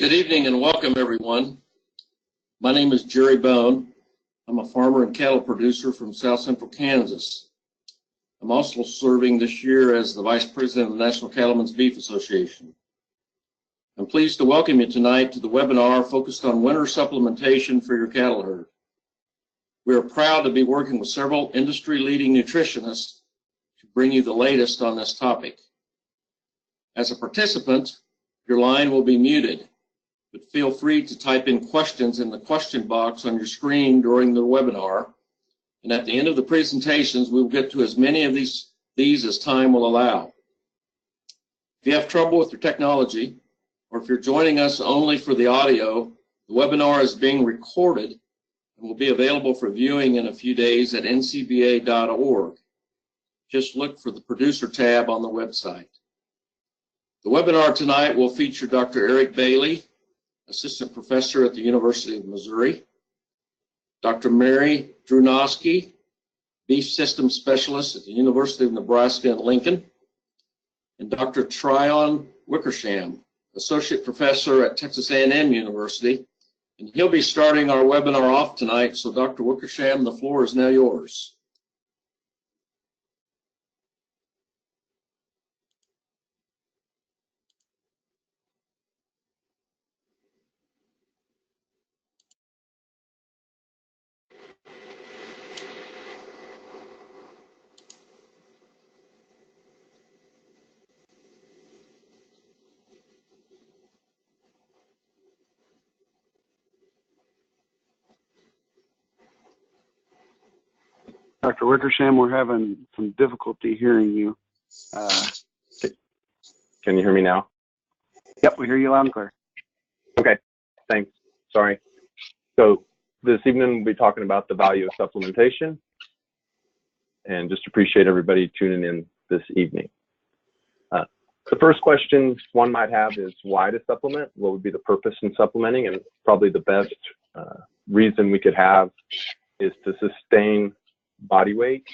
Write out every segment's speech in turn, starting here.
Good evening and welcome, everyone. My name is Jerry Bone. I'm a farmer and cattle producer from South Central Kansas. I'm also serving this year as the Vice President of the National Cattlemen's Beef Association. I'm pleased to welcome you tonight to the webinar focused on winter supplementation for your cattle herd. We are proud to be working with several industry-leading nutritionists to bring you the latest on this topic. As a participant, your line will be muted, but feel free to type in questions in the question box on your screen during the webinar. And at the end of the presentations, we will get to as many of these as time will allow. If you have trouble with your technology, or if you're joining us only for the audio, the webinar is being recorded and will be available for viewing in a few days at ncba.org. Just look for the producer tab on the website. The webinar tonight will feature Dr. Eric Bailey, Assistant Professor at the University of Missouri, Dr. Mary Drewnoski, Beef Systems Specialist at the University of Nebraska in Lincoln, and Dr. Tryon Wickersham, Associate Professor at Texas A&M University, and he'll be starting our webinar off tonight. So Dr. Wickersham, the floor is now yours. Dr. Wickersham, we're having some difficulty hearing you. Can you hear me now? Yep, we hear you loud and clear. Okay, thanks. Sorry. So this evening we'll be talking about the value of supplementation, and just appreciate everybody tuning in this evening. The first question one might have is why to supplement? What would be the purpose in supplementing? And probably the best reason we could have is to sustain body weight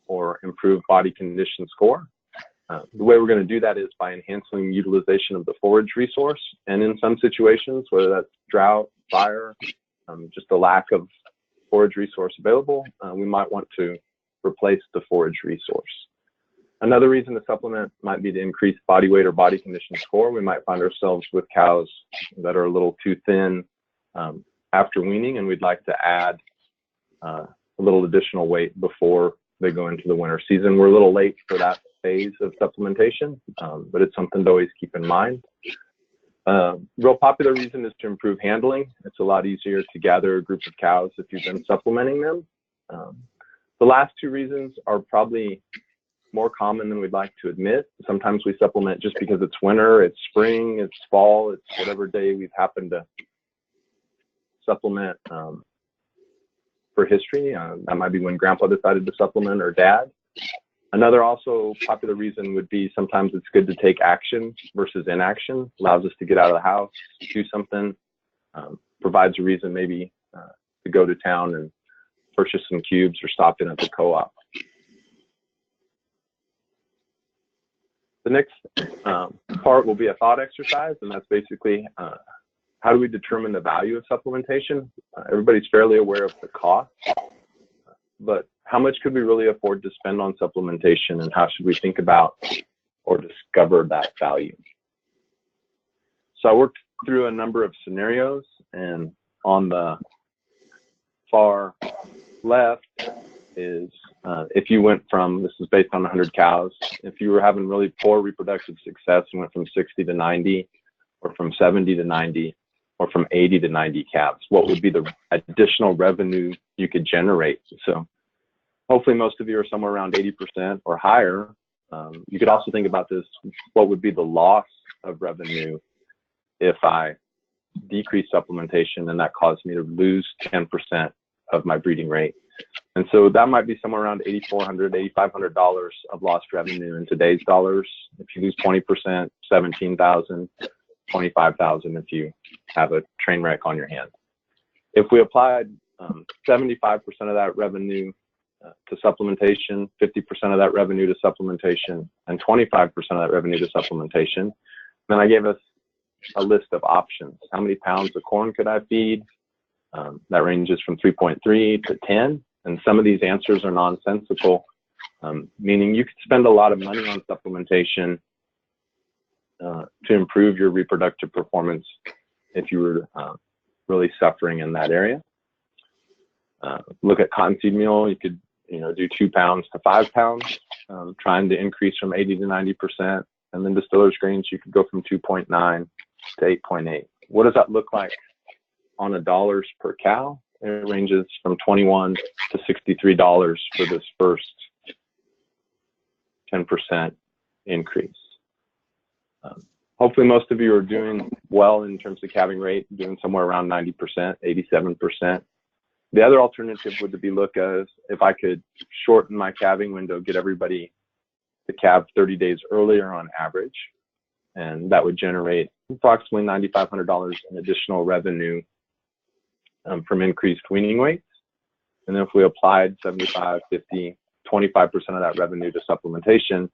or improve body condition score. The way we're going to do that is by enhancing utilization of the forage resource, and in some situations, whether that's drought, fire, just a lack of forage resource available, we might want to replace the forage resource. Another reason to supplement might be to increase body weight or body condition score. We might find ourselves with cows that are a little too thin after weaning, and we'd like to add a little additional weight before they go into the winter season. We're a little late for that phase of supplementation, but it's something to always keep in mind. Real popular reason is to improve handling. It's a lot easier to gather a group of cows if you've been supplementing them. The last two reasons are probably more common than we'd like to admit. Sometimes we supplement just because it's winter, it's spring, it's fall, it's whatever day we've happened to supplement for history. That might be when grandpa decided to supplement, or dad. Another also popular reason would be sometimes it's good to take action versus inaction. Allows us to get out of the house, do something, provides a reason maybe to go to town and purchase some cubes or stop in at the co-op. The next part will be a thought exercise, and that's basically how do we determine the value of supplementation? Everybody's fairly aware of the cost, but how much could we really afford to spend on supplementation, and how should we think about or discover that value? So I worked through a number of scenarios, and on the far left is if you went from, this is based on 100 cows, if you were having really poor reproductive success and went from 60 to 90, or from 70 to 90, or from 80 to 90 calves, what would be the additional revenue you could generate? So hopefully most of you are somewhere around 80% or higher. You could also think about this, what would be the loss of revenue if I decrease supplementation and that caused me to lose 10% of my breeding rate? And so that might be somewhere around $8,400, $8,500 of lost revenue in today's dollars. If you lose 20%, $17,000, $25,000 if you have a train wreck on your hand. If we applied 75% of that revenue to supplementation, 50% of that revenue to supplementation, and 25% of that revenue to supplementation, then I gave us a list of options. How many pounds of corn could I feed? That ranges from 3.3 to 10. And some of these answers are nonsensical, meaning you could spend a lot of money on supplementation to improve your reproductive performance if you were really suffering in that area. Look at cottonseed meal. You could, do 2 pounds to 5 pounds, trying to increase from 80 to 90%. And then distillers grains, you could go from 2.9 to 8.8. What does that look like on a dollars per cow? It ranges from $21 to $63 for this first 10% increase. Hopefully most of you are doing well in terms of calving rate, doing somewhere around 90%, 87%. The other alternative would be look as if I could shorten my calving window, get everybody to calve 30 days earlier on average, and that would generate approximately $9,500 in additional revenue from increased weaning weights. And then if we applied 75, 50, 25% of that revenue to supplementation,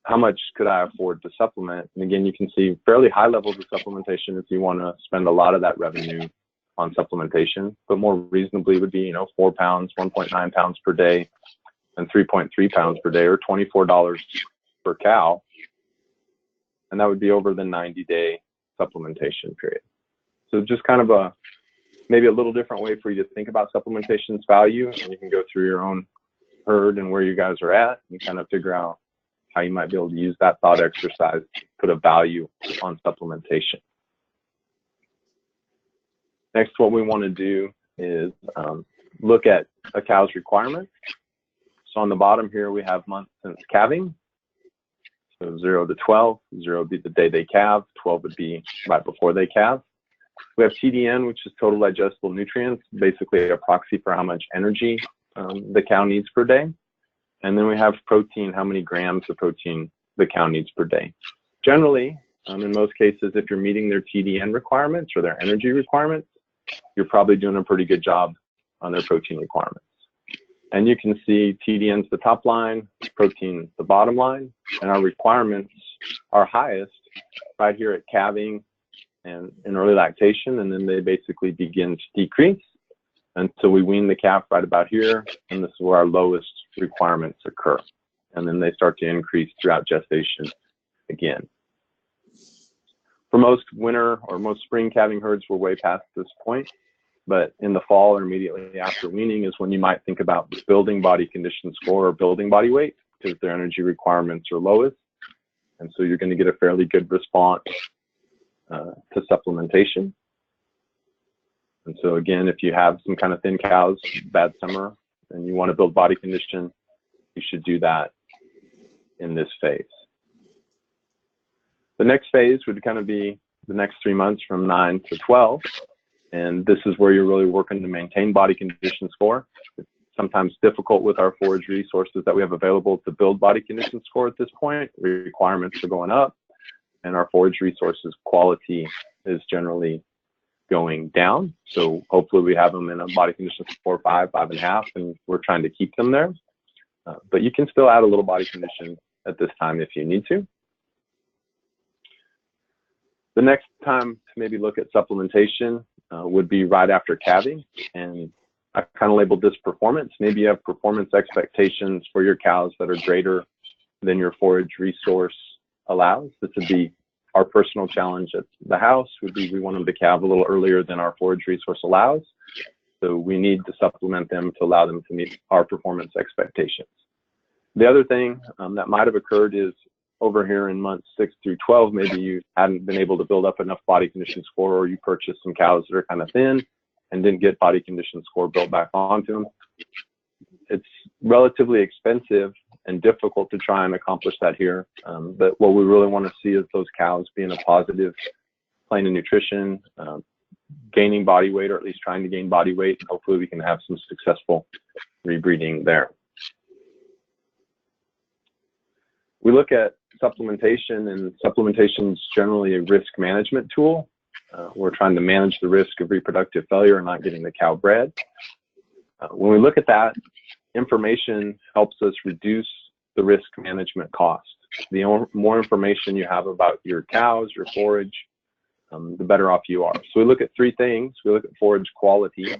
how much could I afford to supplement? And again, you can see fairly high levels of supplementation if you want to spend a lot of that revenue on supplementation, but more reasonably would be, 4 pounds, 1.9 pounds per day, and 3.3 pounds per day, or $24 per cow. And that would be over the 90-day supplementation period. So just kind of maybe a little different way for you to think about supplementation's value, and you can go through your own herd and where you guys are at and kind of figure out how you might be able to use that thought exercise to put a value on supplementation. Next, what we want to do is look at a cow's requirements. So on the bottom here, we have months since calving. So 0 to 12, 0 would be the day they calve, 12 would be right before they calve. We have TDN, which is total digestible nutrients, basically a proxy for how much energy the cow needs per day. And then we have protein, how many grams of protein the cow needs per day. Generally, in most cases, if you're meeting their TDN requirements or their energy requirements, you're probably doing a pretty good job on their protein requirements. And you can see TDN's the top line, protein the bottom line, and our requirements are highest right here at calving and in early lactation, and then they basically begin to decrease until we wean the calf right about here, and this is where our lowest requirements occur. And then they start to increase throughout gestation again. For most winter or most spring calving herds, we're way past this point, but in the fall or immediately after weaning is when you might think about building body condition score or building body weight, because their energy requirements are lowest. And so you're going to get a fairly good response to supplementation. And so again, if you have some kind of thin cows, bad summer, and you want to build body condition, you should do that in this phase. The next phase would kind of be the next 3 months from 9 to 12. And this is where you're really working to maintain body condition score. It's sometimes difficult with our forage resources that we have available to build body condition score at this point. Requirements are going up, and our forage resources quality is generally going down. So hopefully we have them in a body condition score 5, 5.5, and we're trying to keep them there. But you can still add a little body condition at this time if you need to. The next time to maybe look at supplementation would be right after calving, and I kind of labeled this performance. Maybe you have performance expectations for your cows that are greater than your forage resource allows. This would be our personal challenge at the house, would be we want them to calve a little earlier than our forage resource allows. So we need to supplement them to allow them to meet our performance expectations. The other thing that might have occurred is over here in months 6 through 12, maybe you hadn't been able to build up enough body condition score, or you purchased some cows that are kind of thin and didn't get body condition score built back onto them. It's relatively expensive and difficult to try and accomplish that here. But what we really want to see is those cows being a positive plane of nutrition, gaining body weight, or at least trying to gain body weight. And hopefully we can have some successful rebreeding there. We look at supplementation, and supplementation is generally a risk management tool. We're trying to manage the risk of reproductive failure and not getting the cow bred. When we look at that, information helps us reduce the risk management cost. The more information you have about your cows, your forage, the better off you are. So we look at three things. We look at forage quality.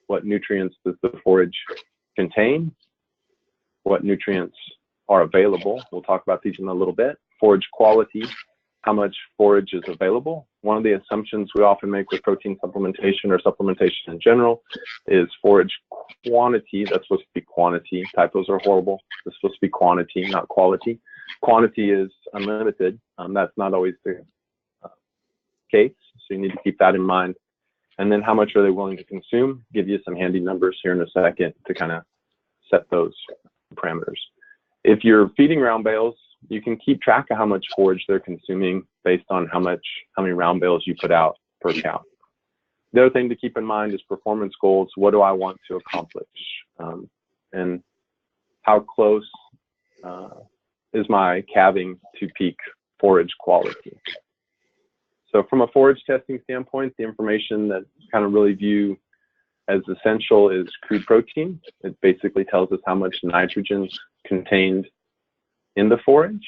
What nutrients does the forage contain? What nutrients are available? We'll talk about these in a little bit. Forage quality, how much forage is available. One of the assumptions we often make with protein supplementation or supplementation in general is forage quantity. That's supposed to be quantity. Typos are horrible. It's supposed to be quantity, not quality. Quantity is unlimited. That's not always the case, so you need to keep that in mind. And then how much are they willing to consume? Give you some handy numbers here in a second to kind of set those parameters. If you're feeding round bales, you can keep track of how much forage they're consuming based on how many round bales you put out per cow. The other thing to keep in mind is performance goals. What do I want to accomplish? And how close is my calving to peak forage quality? So from a forage testing standpoint, the information that kind of really view as essential is crude protein. It basically tells us how much nitrogen is contained in the forage.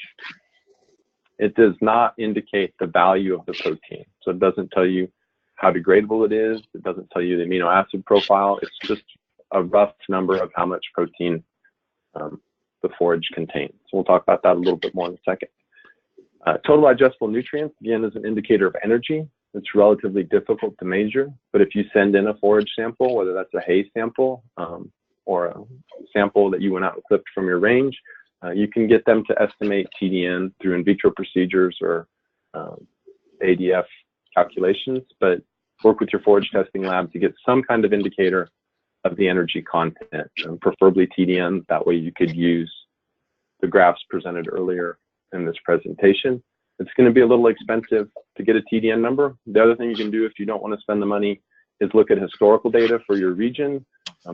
It does not indicate the value of the protein. So it doesn't tell you how degradable it is. It doesn't tell you the amino acid profile. It's just a rough number of how much protein the forage contains. So we'll talk about that a little bit more in a second. Total digestible nutrients, again, is an indicator of energy. It's relatively difficult to measure, but if you send in a forage sample, whether that's a hay sample or a sample that you went out and clipped from your range, you can get them to estimate TDN through in vitro procedures or ADF calculations, but work with your forage testing lab to get some kind of indicator of the energy content, preferably TDN. That way you could use the graphs presented earlier in this presentation. It's going to be a little expensive to get a TDN number. The other thing you can do if you don't want to spend the money is look at historical data for your region,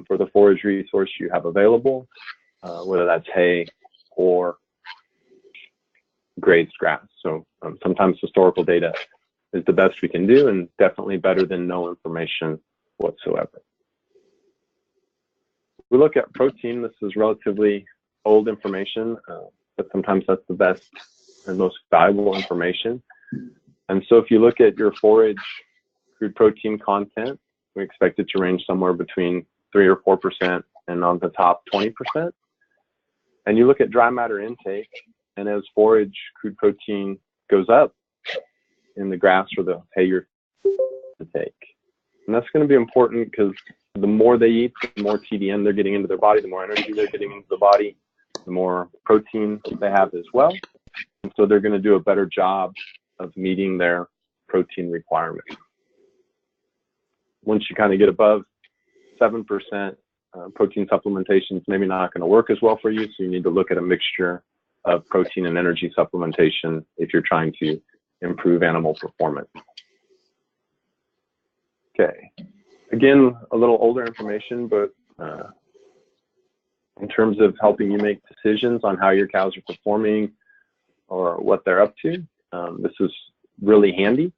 for the forage resource you have available, whether that's hay or grazed grass. So sometimes historical data is the best we can do and definitely better than no information whatsoever. We look at protein. This is relatively old information, but sometimes that's the best and most valuable information. And so if you look at your forage crude protein content, we expect it to range somewhere between 3 or 4% and on the top 20%. And you look at dry matter intake, and as forage crude protein goes up in the grass or the hay you're intake. And that's going to be important because the more they eat, the more TDN they're getting into their body, the more energy they're getting into the body, the more protein they have as well. And so they're going to do a better job of meeting their protein requirement. Once you kind of get above 7%, protein supplementation is maybe not going to work as well for you. So you need to look at a mixture of protein and energy supplementation if you're trying to improve animal performance. Okay. Again, a little older information, but in terms of helping you make decisions on how your cows are performing or what they're up to, this is really handy.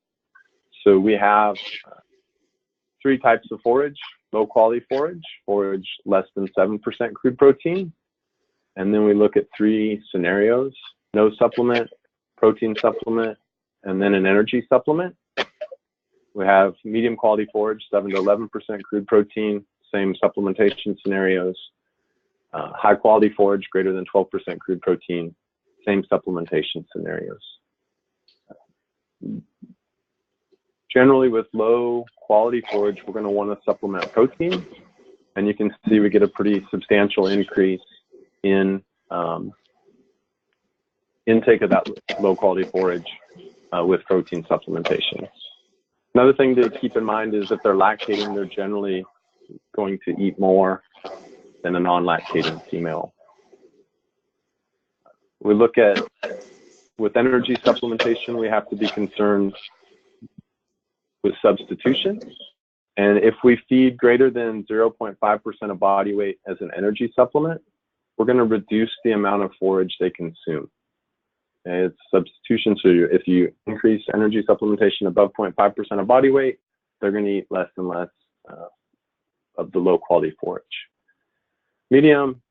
So we have 3 types of forage: low quality forage less than 7% crude protein. And then we look at 3 scenarios: no supplement, protein supplement, and then an energy supplement. We have medium quality forage, 7 to 11% crude protein, same supplementation scenarios. High quality forage, greater than 12% crude protein, same supplementation scenarios. Generally with low quality forage, we're going to want to supplement protein. And you can see we get a pretty substantial increase in intake of that low quality forage with protein supplementation. Another thing to keep in mind is if they're lactating, they're generally going to eat more than a non-lactating female. We look at, with energy supplementation, we have to be concerned with substitution. And if we feed greater than 0.5% of body weight as an energy supplement, we're going to reduce the amount of forage they consume. And it's substitution. So if you increase energy supplementation above 0.5% of body weight, they're going to eat less and less of the low quality forage. Medium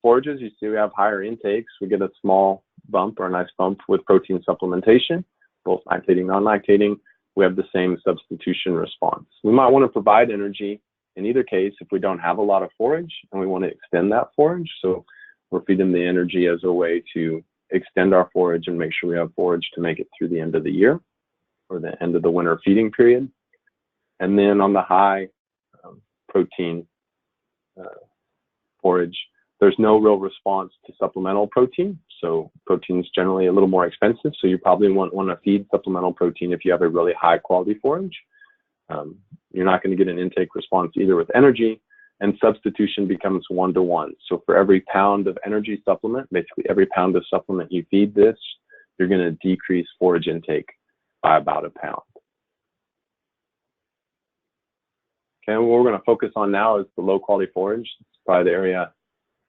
forages, you see we have higher intakes. We get a small bump or a nice bump with protein supplementation, both lactating, non-lactating. we have the same substitution response. We might want to provide energy in either case if we don't have a lot of forage and we want to extend that forage. So we're feeding the energy as a way to extend our forage and make sure we have forage to make it through the end of the year or the end of the winter feeding period. And then on the high protein forage, there's no real response to supplemental protein. So protein is generally a little more expensive. So you probably want to feed supplemental protein if you have a really high quality forage. You're not going to get an intake response either with energy, and substitution becomes 1-to-1. So for every pound of energy supplement, basically every pound of supplement you feed this, you're going to decrease forage intake by about a pound. Okay, what we're going to focus on now is the low quality forage. It's probably the area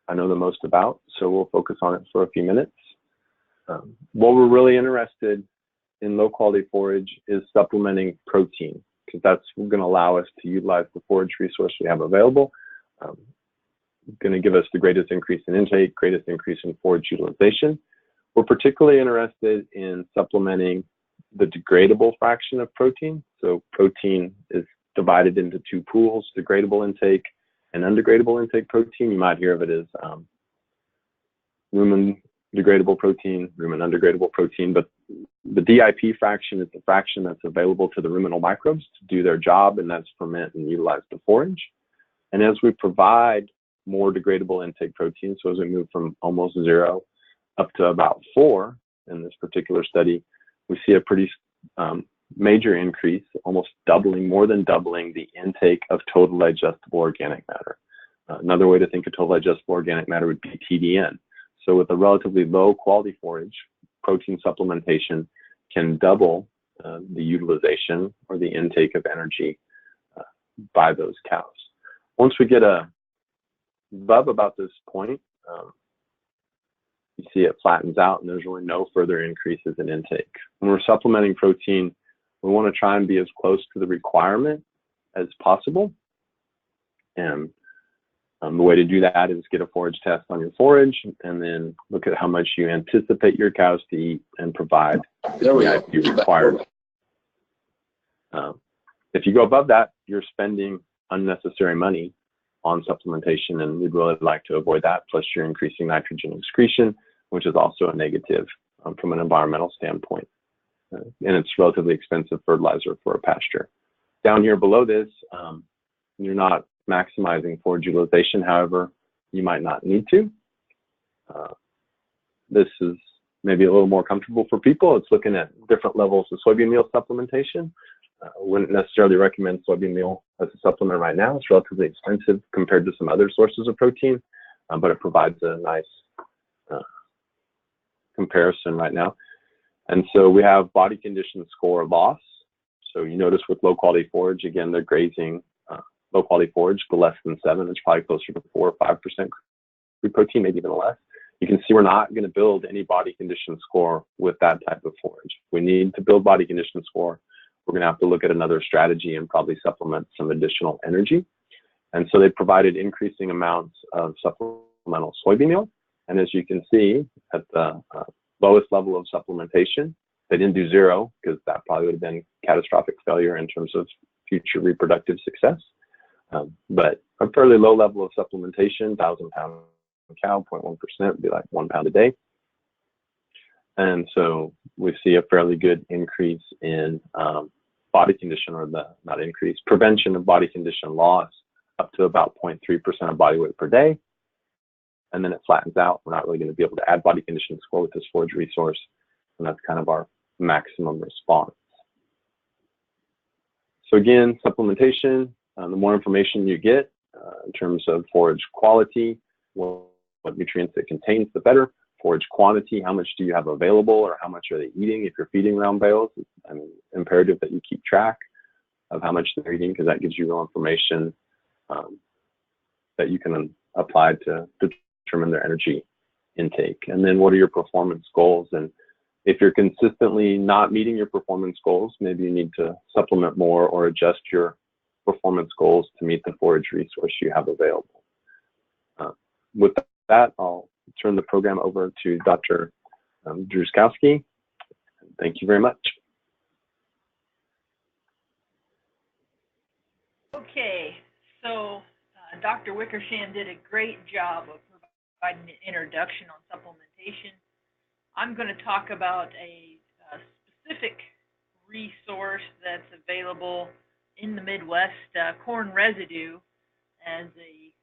I know the most about, so we'll focus on it for a few minutes. What we're really interested in low quality forage is supplementing protein, because that's going to allow us to utilize the forage resource we have available. Going to give us the greatest increase in intake, greatest increase in forage utilization. We're particularly interested in supplementing the degradable fraction of protein. So protein is divided into two pools, degradable intake and undegradable intake protein. You might hear of it as rumen degradable protein, rumen undegradable protein, but the DIP fraction is the fraction that's available to the ruminal microbes to do their job, and that's ferment and utilize the forage. And as we provide more degradable intake protein, so as we move from almost 0 up to about 4 in this particular study, we see a pretty major increase, almost doubling, more than doubling the intake of total digestible organic matter. Another way to think of total digestible organic matter would be TDN. So with a relatively low quality forage, protein supplementation can double the utilization or the intake of energy by those cows. Once we get above about this point, you see it flattens out and there's really no further increases in intake. When we're supplementing protein, we want to try and be as close to the requirement as possible. And the way to do that is get a forage test on your forage and then look at how much you anticipate your cows to eat and provide the DIP required. If you go above that, you're spending unnecessary money on supplementation, and we'd really like to avoid that. Plus, you're increasing nitrogen excretion, which is also a negative from an environmental standpoint. And it's relatively expensive fertilizer for a pasture. Down here below this, you're not maximizing forage utilization. However, you might not need to. This is maybe a little more comfortable for people. It's looking at different levels of soybean meal supplementation. Wouldn't necessarily recommend soybean meal as a supplement right now. It's relatively expensive compared to some other sources of protein, but it provides a nice comparison right now. And so we have body condition score loss. So you notice with low quality forage, again, they're grazing low quality forage to less than 7. It's probably closer to 4 or 5% crude protein, maybe even less. You can see we're not going to build any body condition score with that type of forage. We need to build body condition score. We're going to have to look at another strategy and probably supplement some additional energy. And so they provided increasing amounts of supplemental soybean meal. And as you can see, at the lowest level of supplementation, they didn't do 0 because that probably would have been catastrophic failure in terms of future reproductive success. But a fairly low level of supplementation, 1,000 pound cow, 0.1% would be like 1 pound a day. And so we see a fairly good increase in body condition, or not increase, prevention of body condition loss up to about 0.3% of body weight per day. And then it flattens out. We're not really going to be able to add body condition score with this forage resource. And that's kind of our maximum response. So again, supplementation, the more information you get in terms of forage quality, what nutrients it contains, the better. Forage quantity, how much do you have available, or how much are they eating? If you're feeding round bales, it's imperative that you keep track of how much they're eating, because that gives you real information that you can apply to determine their energy intake. And then what are your performance goals? And if you're consistently not meeting your performance goals, maybe you need to supplement more or adjust your performance goals to meet the forage resource you have available. With that, I'll turn the program over to Dr. Drewnoski. Thank you very much. Okay, so Dr. Wickersham did a great job of providing an introduction on supplementation. I'm going to talk about a specific resource that's available in the Midwest, corn residue, as a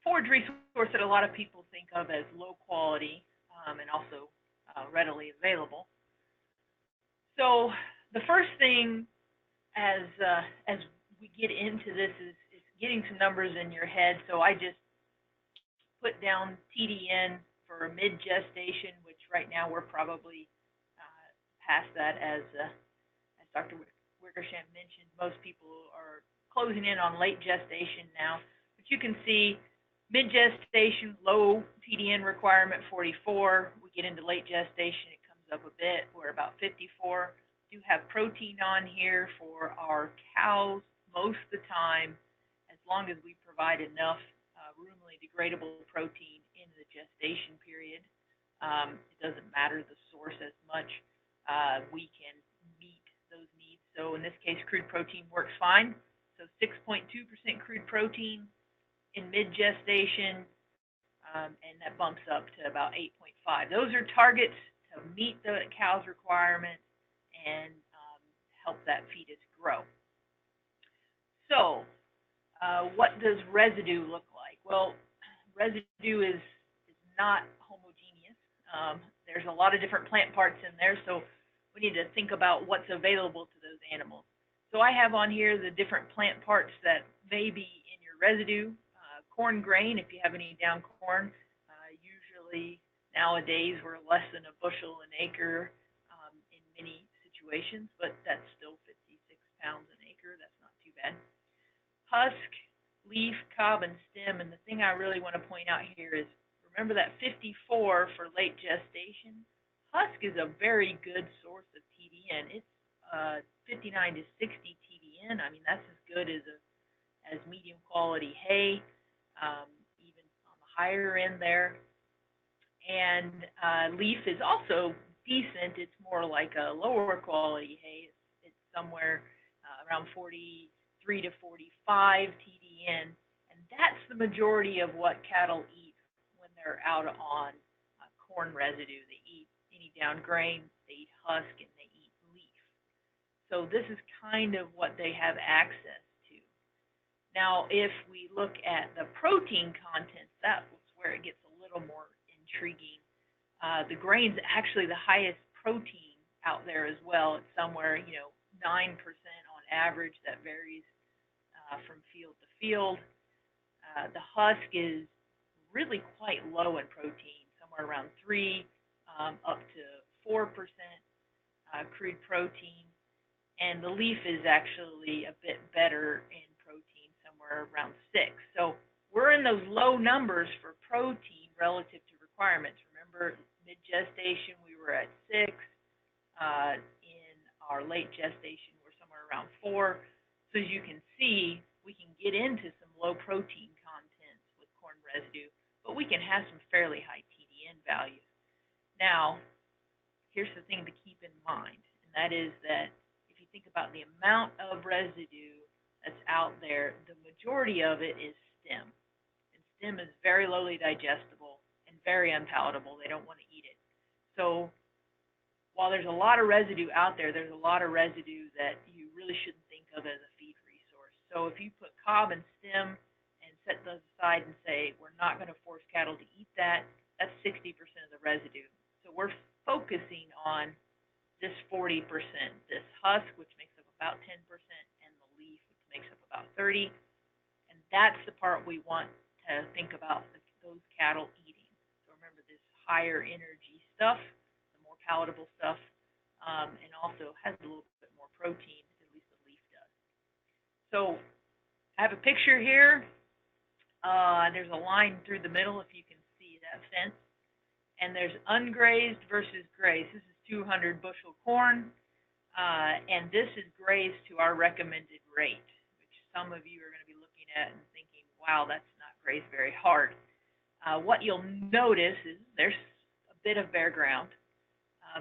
forage resource that a lot of people think of as low quality and also readily available. So the first thing as we get into this is getting some numbers in your head. So I just put down TDN for mid-gestation, which right now we're probably past that, as Dr. Wickersham mentioned. Most people are closing in on late gestation now, but you can see mid-gestation, low TDN requirement 44. We get into late gestation, it comes up a bit. We're about 54. Do have protein on here for our cows most of the time, as long as we provide enough ruminally degradable protein in the gestation period. It doesn't matter the source as much. We can meet those needs. So in this case, crude protein works fine. So 6.2% crude protein in mid-gestation, and that bumps up to about 8.5. Those are targets to meet the cow's requirement and help that fetus grow. So what does residue look like? Well, residue is not homogeneous. There's a lot of different plant parts in there, so we need to think about what's available to those animals. So I have on here the different plant parts that may be in your residue. Corn grain, if you have any down corn, usually nowadays we're less than a bushel an acre in many situations, but that's still 56 pounds an acre. That's not too bad. Husk, leaf, cob, and stem. And the thing I really want to point out here is, remember that 54 for late gestation? Husk is a very good source of TDN. It's 59 to 60 TDN. I mean, that's as good as medium quality hay, even on the higher end there. And leaf is also decent. It's more like a lower quality hay. It's somewhere around 43 to 45 TDN, and that's the majority of what cattle eat when they're out on corn residue. They eat any down grain, they eat husk, and they eat leaf. So this is kind of what they have access to. Now, if we look at the protein content, that's where it gets a little more intriguing. The grain's actually the highest protein out there as well. It's somewhere, 9% on average. That varies from field to field. The husk is really quite low in protein, somewhere around 3 up to 4% crude protein. And the leaf is actually a bit better in protein, somewhere around 6. So we're in those low numbers for protein relative to requirements. Remember, mid-gestation, we were at 6. In our late gestation, we're somewhere around 4. So as you can see, we can get into some low protein contents with corn residue, but we can have some fairly high TDN values. Now, here's the thing to keep in mind, and that is that if you think about the amount of residue that's out there, the majority of it is stem. And stem is very lowly digestible and very unpalatable. They don't want to eat it. So while there's a lot of residue out there, there's a lot of residue that you really shouldn't think of as a feed resource. So if you put cob and stem and set those aside and say, we're not going to force cattle to eat that, that's 60% of the residue. So we're focusing on this 40%, this husk, which makes up about 10%, and the leaf, which makes up about 30%. And that's the part we want to think about those cattle eating. So remember, this higher energy stuff, the more palatable stuff, and also has a little bit more protein, at least the leaf does. So I have a picture here. There's a line through the middle, if you can see that fence. And there's ungrazed versus grazed. This is 200 bushel corn, and this is grazed to our recommended rate, which some of you are going to be looking at and thinking, wow, that's not grazed very hard. What you'll notice is there's a bit of bare ground,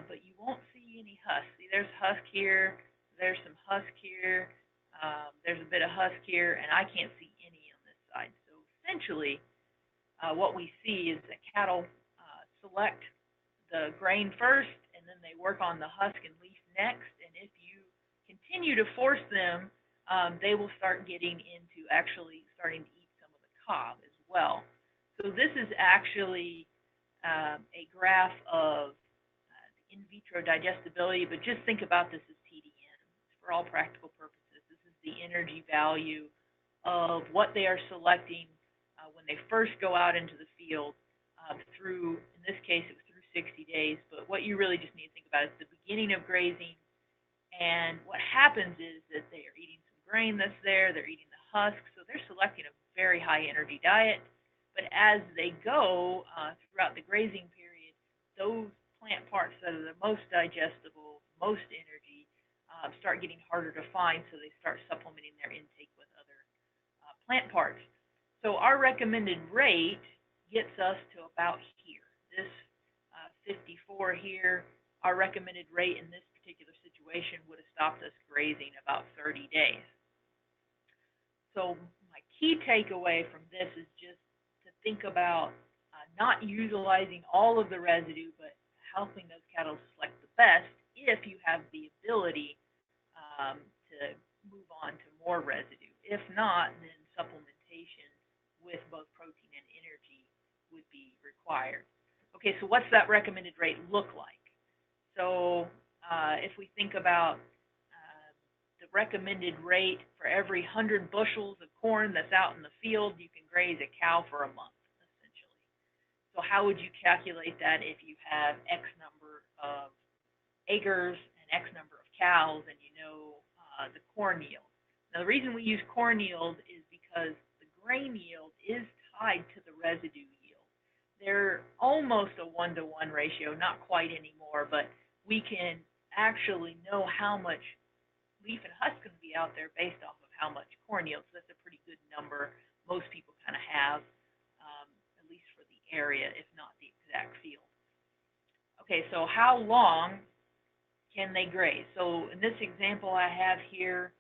but you won't see any husk. See, there's husk here, there's some husk here, There's a bit of husk here, and I can't see any on this side. So essentially, what we see is that cattle select the grain first, and then they work on the husk and leaf next. And if you continue to force them, they will start getting into actually starting to eat some of the cob as well. So this is actually a graph of in vitro digestibility, but just think about this as TDN. For all practical purposes, this is the energy value of what they are selecting when they first go out into the field through, in this case, it was through 60 days, but what you really just need to think about is the beginning of grazing, and what happens is that they are eating some grain that's there, they're eating the husk, so they're selecting a very high energy diet, but as they go throughout the grazing period, those plant parts that are the most digestible, most energy, start getting harder to find, so they start supplementing their intake with other plant parts. So our recommended rate gets us to about here. This 54 here, our recommended rate in this particular situation would have stopped us grazing about 30 days. So my key takeaway from this is just to think about not utilizing all of the residue, but helping those cattle select the best if you have the ability to move on to more residue. If not, then supplementation with both protein and energy would be required. Okay, so what's that recommended rate look like? So if we think about the recommended rate for every 100 bushels of corn that's out in the field, you can graze a cow for a month, essentially. So how would you calculate that if you have X number of acres and X number of cows and you know the corn yield? Now, the reason we use corn yield is because the grain yield is tied to the residue yield. They're almost a 1-to-1 ratio, not quite anymore, but we can actually know how much leaf and husk can be out there based off of how much corn yield. So that's a pretty good number most people kind of have, at least for the area, if not the exact field. Okay, so how long can they graze? So in this example I have here,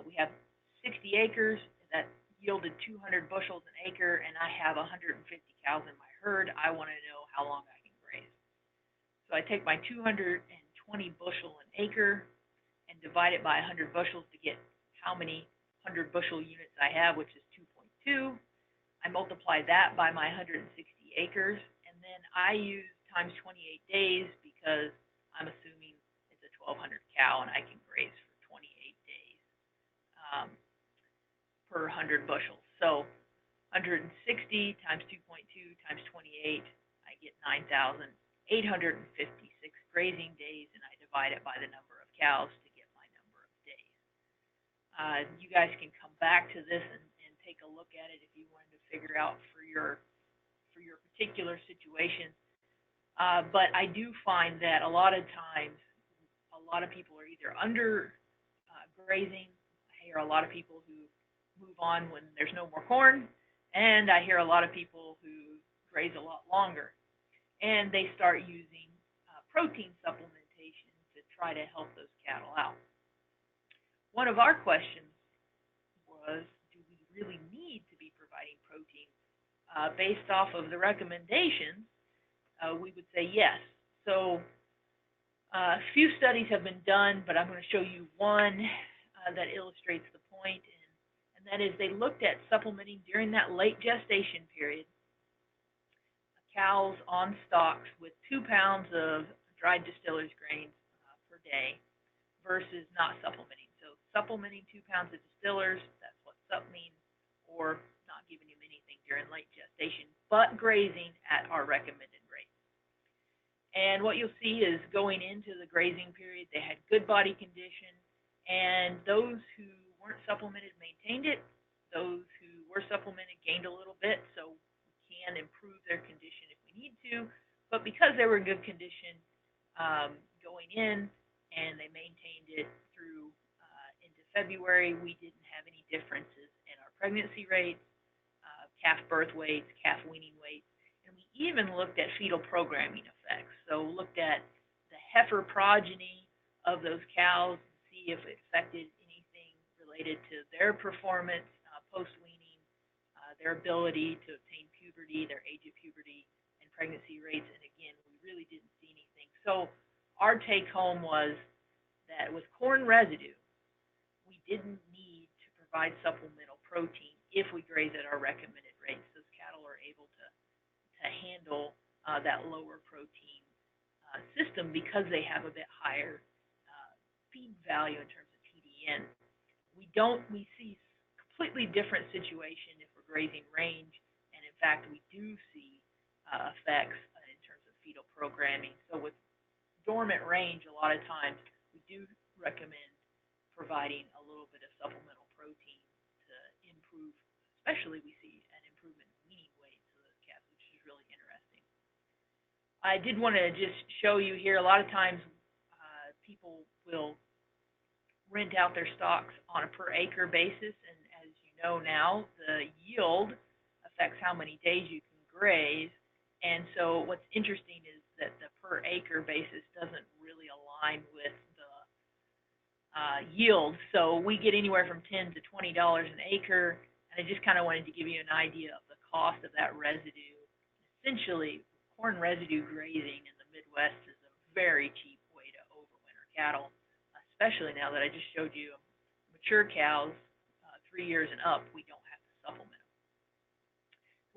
we have 60 acres that yielded 200 bushels an acre, and I have 150 cows in my herd. I want to know how long I can graze. So I take my 220 bushel an acre and divide it by 100 bushels to get how many 100 bushel units I have, which is 2.2. I multiply that by my 160 acres, and then I use times 28 days because I'm assuming it's a 1,200 cow and I can graze for 28 days per 100 bushels. So 160 times 2.2 times 28, I get 9,856 grazing days, and I divide it by the number of cows to get my number of days. You guys can come back to this and take a look at it if you wanted to figure out for your particular situation. But I do find that a lot of times, a lot of people are either under grazing. I hear a lot of people who move on when there's no more corn, and I hear a lot of people who graze a lot longer, and they start using protein supplementation to try to help those cattle out. One of our questions was, do we really need to be providing protein? Based off of the recommendations, we would say yes. So a few studies have been done, but I'm going to show you one that illustrates the point, and that is they looked at supplementing during that late gestation period cows on stalks with 2 pounds of dried distillers grains per day versus not supplementing. So supplementing 2 pounds of distillers, that's what sup means, or not giving him anything during late gestation, but grazing at our recommended rate. And what you'll see is going into the grazing period, they had good body condition, and those who weren't supplemented maintained it. Those who were supplemented gained a little bit, so we can improve their condition if we need to. But because they were in good condition going in, and they maintained it through into February, we didn't have any differences in our pregnancy rates, calf birth weights, calf weaning weights, and we even looked at fetal programming effects. So looked at the heifer progeny of those cows to see if it affected anything related to their performance post-weaning, their ability to obtain puberty, their age of puberty, and pregnancy rates. And again, we really didn't see anything. So our take home was that with corn residue, we didn't need to provide supplemental protein if we graze at our recommended rates. Those cattle are able to handle that lower protein system because they have a bit higher feed value in terms of TDN. We see completely different situation if we're grazing range, and in fact we do see effects in terms of fetal programming. So with dormant range, a lot of times we do recommend providing a little bit of supplemental protein to improve, especially we see an improvement in weaning weight for those calves, which is really interesting. I did want to just show you here, a lot of times people will rent out their stocks on a per acre basis, and as you know now, the yield affects how many days you can graze. And so what's interesting is that the per acre basis doesn't really align with the yield. So we get anywhere from $10 to $20 an acre, and I just kind of wanted to give you an idea of the cost of that residue. Essentially, corn residue grazing in the Midwest is a very cheap way to overwinter cattle, especially now that I just showed you mature cows, 3 years and up, we don't have to supplement them.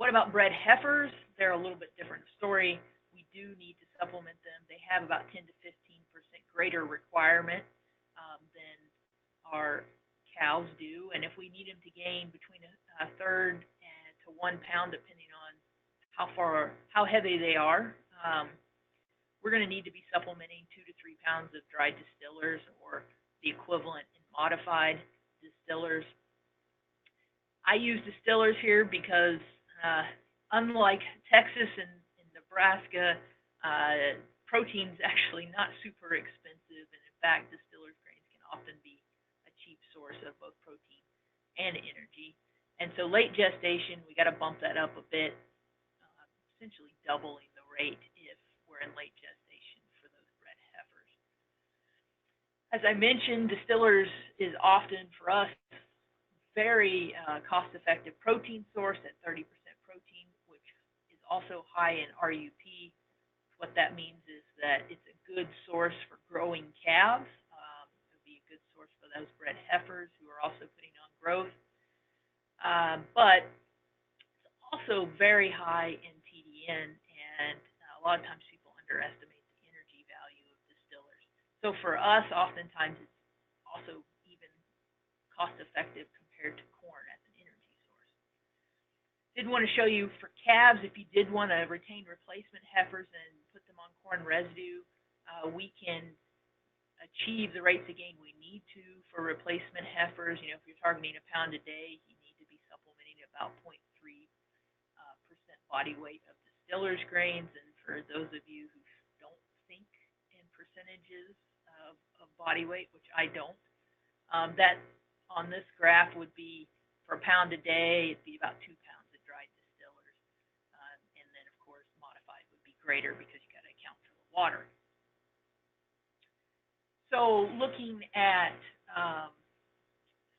What about bred heifers? They're a little bit different story. We do need to supplement them. They have about 10 to 15% greater requirement than our cows do, and if we need them to gain between a third and to 1 pound, depending on how heavy they are, we're going to need to be supplementing 2 to 3 pounds of dried distillers or the equivalent in modified distillers. I use distillers here because unlike Texas and Nebraska, protein's actually not super expensive, and in fact, distillers grains can often be a cheap source of both protein and energy. And so late gestation, we got to bump that up a bit, essentially doubling the rate if we're in late gestation for those bred heifers. As I mentioned, distillers is often for us very cost-effective protein source at 30% protein, which is also high in RUP. What that means is that it's a good source for growing calves. It would be a good source for those bred heifers who are also putting on growth. But it's also very high in TDN, and a lot of times people underestimate the energy value of distillers. So for us, oftentimes it's also even cost-effective compared to corn as an energy source. Did want to show you for calves, if you did want to retain replacement heifers and put them on corn residue, we can achieve the rates of gain we need to for replacement heifers. You know, if you're targeting a pound a day, you need to be supplementing about 0.3% body weight of distillers grains. And for those of you who don't think in percentages of body weight, which I don't, that on this graph would be for a pound a day, it'd be about 2 pounds of dried distillers. And then, of course, modified would be greater because you got to account for the water. So looking at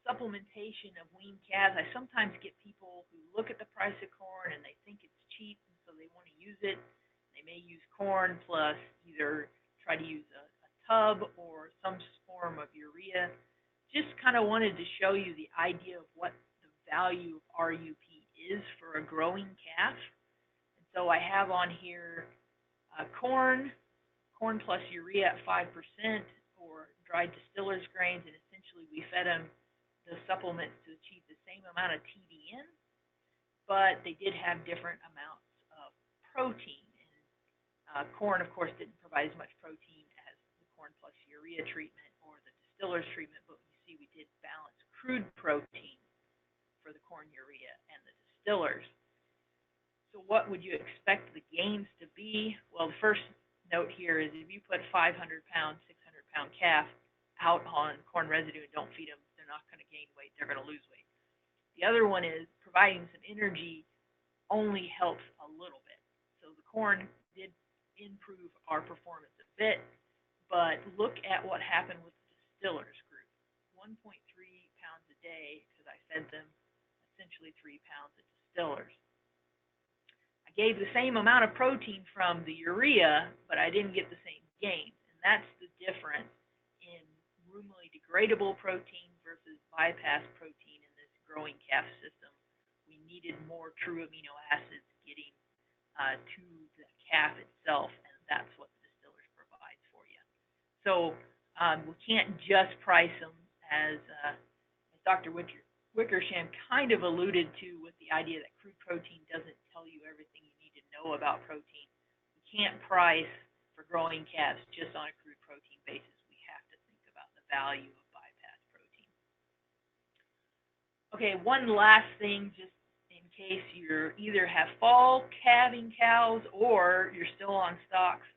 supplementation of weaned calves, I sometimes get people who look at the price of corn and they think it's cheap, and so they want to use it. They may use corn plus either try to use a tub or some form of urea. Just kind of wanted to show you the idea of what the value of RUP is for a growing calf. And so I have on here corn plus urea at 5%, or dried distillers grains, and essentially we fed them the supplements to achieve the same amount of TDN, but they did have different amounts of protein. And corn, of course, didn't provide as much protein as the corn plus urea treatment or the distillers treatment, but you see we did balance crude protein for the corn urea and the distillers. So what would you expect the gains to be? Well, the first note here is if you put 500-pound, 600-pound calf out on corn residue and don't feed them, they're not going to gain weight, they're going to lose weight. The other one is providing some energy only helps a little bit. So the corn did improve our performance a bit, but look at what happened with the distillers group. 1.3 pounds a day because I fed them essentially 3 pounds of distillers. I gave the same amount of protein from the urea, but I didn't get the same gains. And that's the difference in ruminally degradable protein versus bypass protein in this growing calf system. We needed more true amino acids getting to the calf itself, and that's what the distillers provides for you. So we can't just price them as Dr. Wickersham kind of alluded to with the idea that crude protein doesn't tell you everything you need to know about protein. We can't price for growing calves just on a crude protein basis. We have to think about the value of bypass protein. Okay, one last thing, just in case you either have fall calving cows or you're still on stocks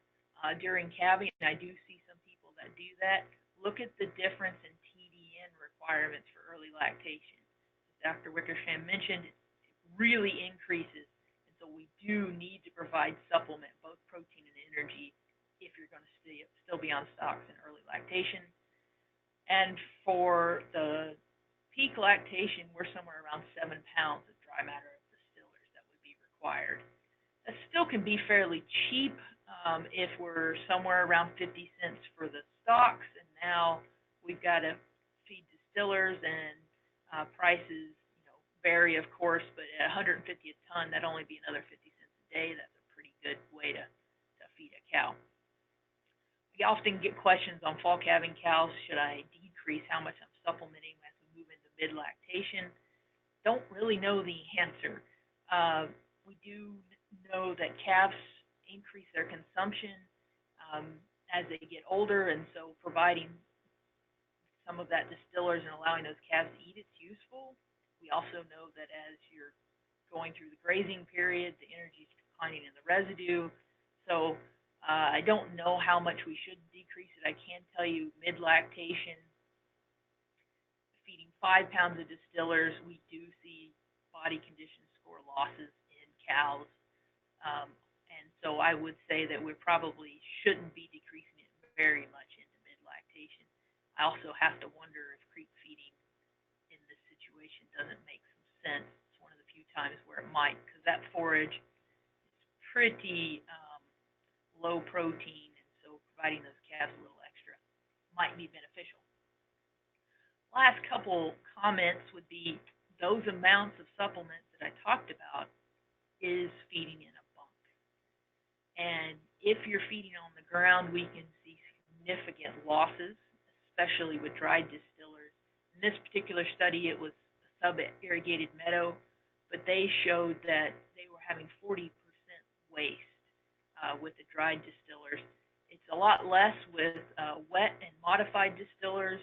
during calving, and I do see some people that do that. Look at the difference in TDN requirements for early lactation. As Dr. Wickersham mentioned, it really increases, and so we do need to provide supplement, both protein and energy, if you're going to still be on stocks in early lactation. And for the peak lactation, we're somewhere around 7 pounds of dry matter of distillers that would be required. That still can be fairly cheap if we're somewhere around 50 cents for the stocks, and now we've got to feed distillers, and prices vary, of course, but at 150 a ton, that'd only be another 50 cents a day. That's a pretty good way to feed a cow. We often get questions on fall calving cows. Should I decrease how much I'm supplementing as we move into mid-lactation? Don't really know the answer. We do know that calves increase their consumption as they get older, and so providing some of that distillers and allowing those calves to eat it's useful. We also know that as you're going through the grazing period, the energy is declining in the residue. So I don't know how much we should decrease it. I can tell you mid-lactation, feeding 5 pounds of distillers, we do see body condition score losses in cows. And so I would say that we probably shouldn't be decreasing it very much into mid-lactation. I also have to wonder if creep feeding in this situation doesn't make some sense. It's one of the few times where it might, because that forage is pretty low protein, and so providing those calves a little extra might be beneficial. Last couple comments would be those amounts of supplements that I talked about is feeding in a bunk. And if you're feeding on the ground, we can see significant losses, especially with dried distillers. In this particular study, it was a sub-irrigated meadow, but they showed that they were having 40% waste with the dried distillers. It's a lot less with wet and modified distillers,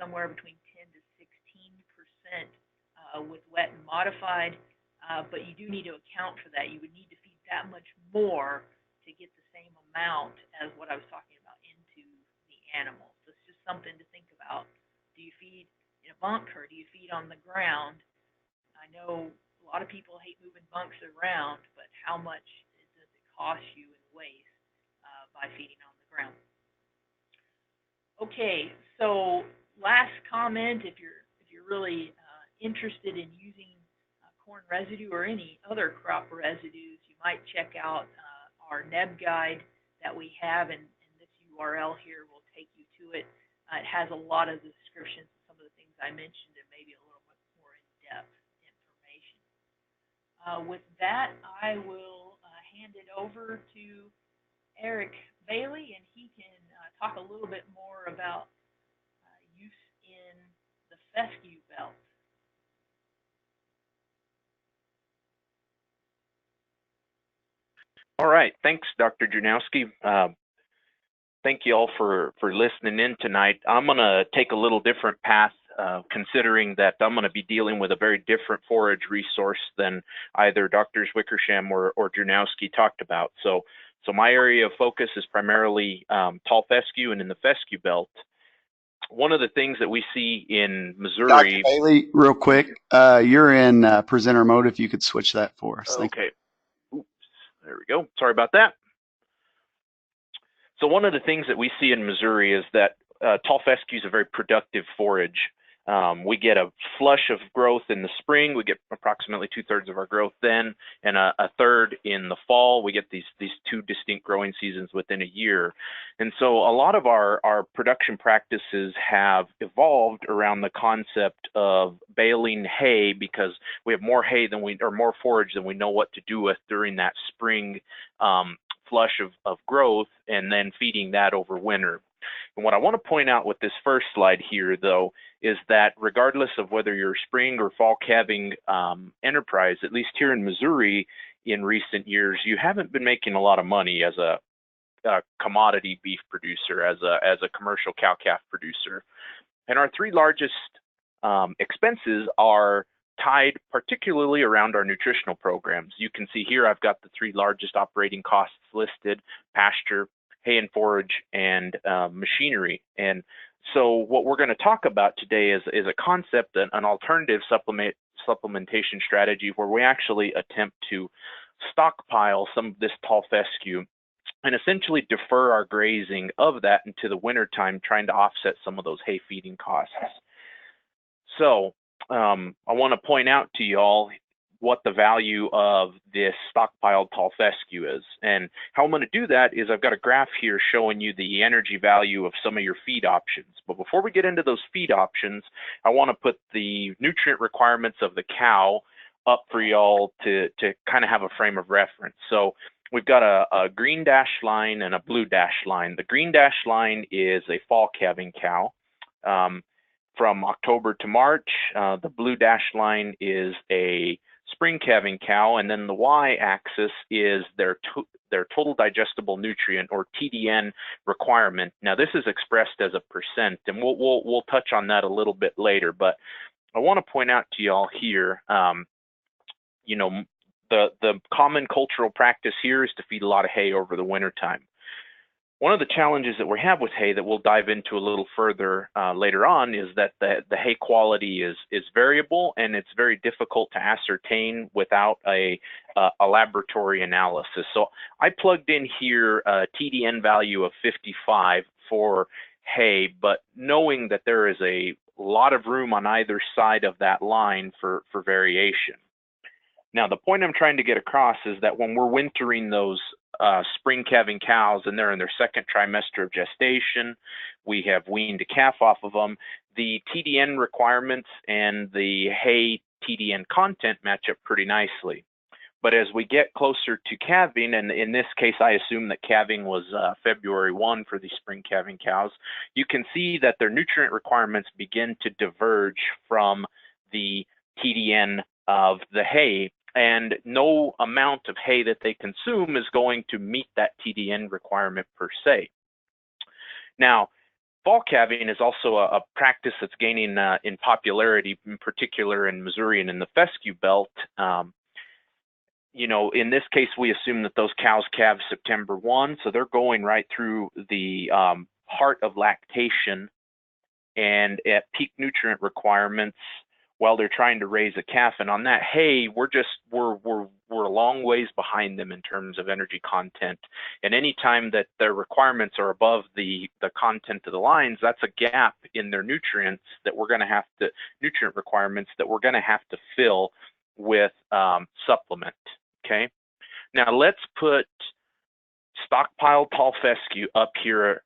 somewhere between 10 to 16% with wet and modified, but you do need to account for that. You would need to feed that much more to get the same amount as what I was talking about into the animal. So it's just something to think about. Do you feed in a bunk or do you feed on the ground? I know a lot of people hate moving bunks around, but how much does it cost you in waste by feeding on the ground? Okay, so last comment, if you're really interested in using corn residue or any other crop residues, you might check out our NEB guide that we have, and this URL here will take you to it. It has a lot of the descriptions of some of the things I mentioned and maybe a little bit more in-depth information. With that, I will hand it over to Eric Bailey, and he can talk a little bit more about use in the fescue belt. All right, thanks, Dr. Drewnoski. Thank you all for listening in tonight. I'm going to take a little different path, considering that I'm going to be dealing with a very different forage resource than either Drs. Wickersham or Drewnoski talked about. So my area of focus is primarily tall fescue and in the fescue belt. One of the things that we see in Missouri. Dr. Bailey, real quick, you're in presenter mode. If you could switch that for us. Okay. Oops, there we go. Sorry about that. So one of the things that we see in Missouri is that tall fescue is a very productive forage. We get a flush of growth in the spring. We get approximately 2/3 of our growth then, and a third in the fall. We get these two distinct growing seasons within a year. And so a lot of our production practices have evolved around the concept of baling hay, because we have more hay or more forage than we know what to do with during that spring flush of growth, and then feeding that over winter. And what I want to point out with this first slide here, though, is that regardless of whether you're spring or fall calving enterprise, at least here in Missouri in recent years, you haven't been making a lot of money as a commodity beef producer, as a commercial cow-calf producer. And our three largest expenses are tied particularly around our nutritional programs. You can see here I've got the three largest operating costs listed: pasture, hay and forage, and machinery. And so what we're going to talk about today is a concept, an alternative supplementation strategy, where we actually attempt to stockpile some of this tall fescue and essentially defer our grazing of that into the wintertime, trying to offset some of those hay feeding costs. So I want to point out to you all what the value of this stockpiled tall fescue is. And how I'm going to do that is I've got a graph here showing you the energy value of some of your feed options. But before we get into those feed options, I want to put the nutrient requirements of the cow up for y'all to kind of have a frame of reference. So we've got a green dashed line and a blue dashed line. The green dashed line is a fall calving cow from October to March. The blue dashed line is a spring calving cow, and then the y-axis is their total digestible nutrient, or TDN, requirement. Now this is expressed as a percent, and we'll touch on that a little bit later. But I want to point out to y'all here, you know, the common cultural practice here is to feed a lot of hay over the winter time. One of the challenges that we have with hay that we'll dive into a little further later on is that the hay quality is variable, and it's very difficult to ascertain without a laboratory analysis. So I plugged in here a TDN value of 55 for hay, but knowing that there is a lot of room on either side of that line for variation. Now, the point I'm trying to get across is that when we're wintering those spring calving cows and they're in their second trimester of gestation, we have weaned a calf off of them, the TDN requirements and the hay TDN content match up pretty nicely. But as we get closer to calving, and in this case I assume that calving was February 1 for these spring calving cows, you can see that their nutrient requirements begin to diverge from the TDN of the hay, and no amount of hay that they consume is going to meet that TDN requirement per se. Now, fall calving is also a practice that's gaining in popularity, in particular in Missouri and in the Fescue belt. You know, in this case, we assume that those cows calve September 1, so they're going right through the heart of lactation and at peak nutrient requirements while they're trying to raise a calf. And on that hay, we're a long ways behind them in terms of energy content. And anytime that their requirements are above the content of the lines, that's a gap in their nutrients that we're going to have to, nutrient requirements that we're going to have to fill with supplement. Okay. Now let's put stockpiled tall fescue up here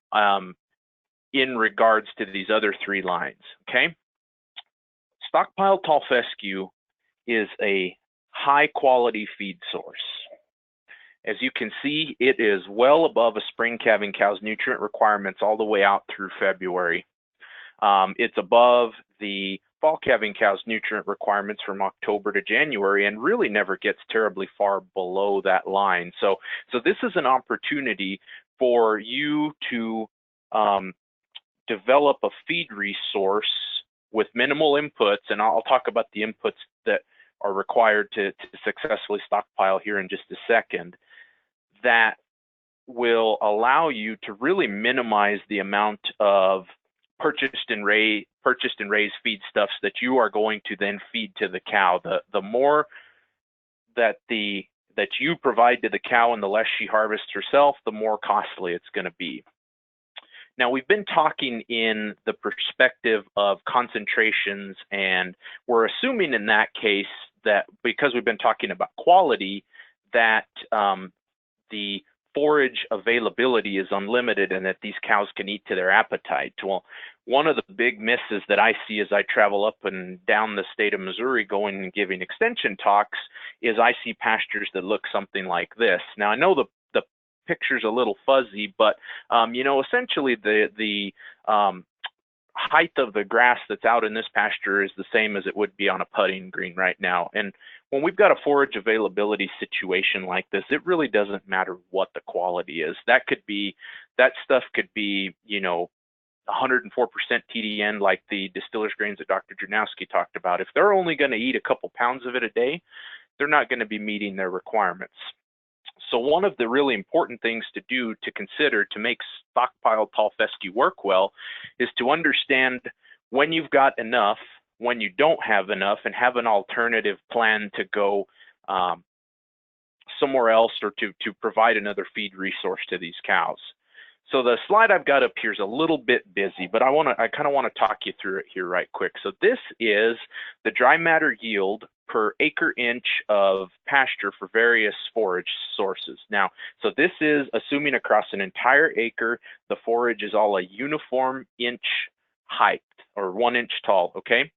in regards to these other three lines. Okay. Stockpiled tall fescue is a high quality feed source. As you can see, it is well above a spring calving cow's nutrient requirements all the way out through February. It's above the fall calving cow's nutrient requirements from October to January, and really never gets terribly far below that line. So this is an opportunity for you to develop a feed resource with minimal inputs, and I'll talk about the inputs that are required to successfully stockpile here in just a second, that will allow you to really minimize the amount of purchased and raised feedstuffs that you are going to then feed to the cow. The more that you provide to the cow and the less she harvests herself, the more costly it's going to be. Now, we've been talking in the perspective of concentrations, and we're assuming in that case that because we've been talking about quality, that the forage availability is unlimited and that these cows can eat to their appetite. Well, one of the big misses that I see as I travel up and down the state of Missouri going and giving extension talks is I see pastures that look something like this. Now, I know the picture's a little fuzzy, but you know, essentially the height of the grass that's out in this pasture is the same as it would be on a putting green right now. And when we've got a forage availability situation like this, it really doesn't matter what the quality is. That stuff could be, you know, 104% TDN like the distiller's grains that Dr. Drewnoski talked about. If they're only going to eat a couple pounds of it a day, they're not going to be meeting their requirements. So one of the really important things to do to consider to make stockpiled tall fescue work well is to understand when you've got enough, when you don't have enough, and have an alternative plan to go somewhere else or to provide another feed resource to these cows. So the slide I've got up here is a little bit busy, but I kind of want to talk you through it here right quick. So this is the dry matter yield per acre inch of pasture for various forage sources. Now, so this is assuming across an entire acre, the forage is all a uniform inch height or 1 inch tall, okay?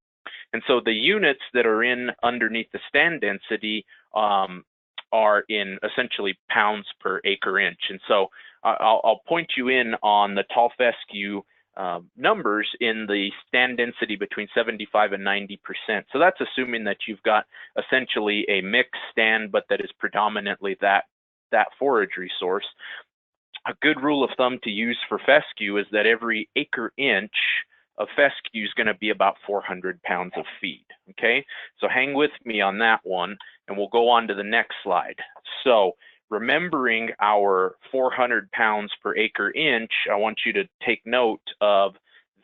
And so the units that are in underneath the stand density are in essentially pounds per acre inch. And so I'll point you in on the tall fescue numbers in the stand density between 75 and 90%. So that's assuming that you've got essentially a mixed stand, but that is predominantly that forage resource. A good rule of thumb to use for fescue is that every acre inch of fescue is going to be about 400 pounds of feed. Okay, so hang with me on that one, and we'll go on to the next slide. So remembering our 400 pounds per acre inch, I want you to take note of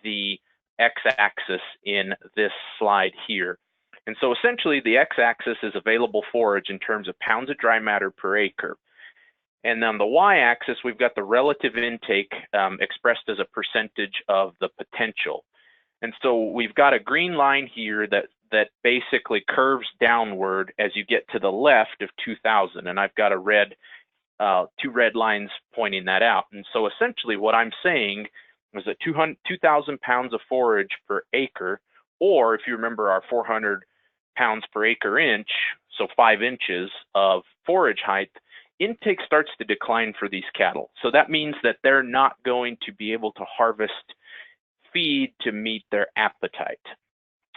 the x-axis in this slide here. And so essentially the x-axis is available forage in terms of pounds of dry matter per acre. And on the y-axis, we've got the relative intake expressed as a percentage of the potential. And so we've got a green line here that basically curves downward as you get to the left of 2,000. And I've got a red, 2 red lines pointing that out. And so essentially what I'm saying is that 2,000 pounds of forage per acre, or if you remember our 400 pounds per acre inch, so 5 inches of forage height, intake starts to decline for these cattle. So that means that they're not going to be able to harvest feed to meet their appetite.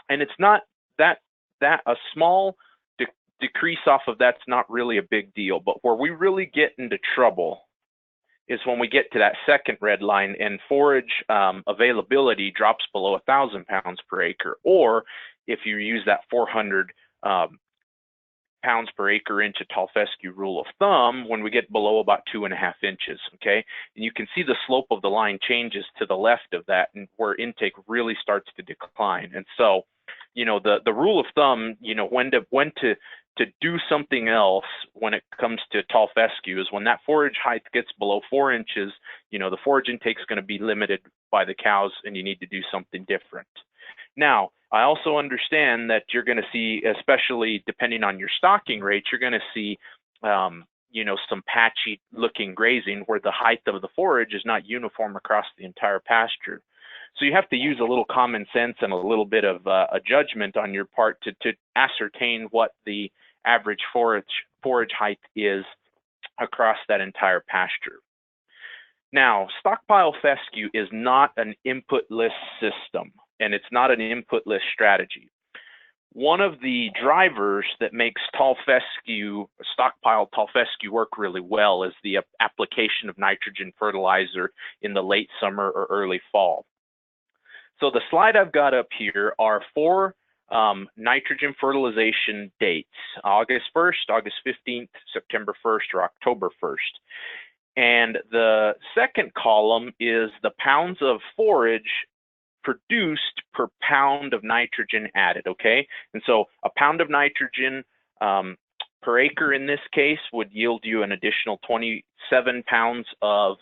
And it's not that a small decrease off of that's not really a big deal, but where we really get into trouble is when we get to that second red line and forage availability drops below 1,000 pounds per acre, or if you use that 400 pounds per acre inch of tall fescue rule of thumb, when we get below about 2.5 inches, okay? And you can see the slope of the line changes to the left of that, and where intake really starts to decline. And so, you know, the rule of thumb, you know, when to do something else when it comes to tall fescue is when that forage height gets below 4 inches, you know, the forage intake is going to be limited by the cows and you need to do something different. Now, I also understand that you're going to see, especially depending on your stocking rate, you're going to see, you know, some patchy looking grazing where the height of the forage is not uniform across the entire pasture. So you have to use a little common sense and a little bit of a judgment on your part to ascertain what the average forage height is across that entire pasture. Now, stockpile fescue is not an inputless system, and it's not an inputless strategy. One of the drivers that makes stockpiled tall fescue work really well is the application of nitrogen fertilizer in the late summer or early fall. So the slide I've got up here are 4 nitrogen fertilization dates: August 1st, August 15th, September 1st, or October 1st. And the second column is the pounds of forage produced per pound of nitrogen added, okay? And so a pound of nitrogen per acre in this case would yield you an additional 27 pounds of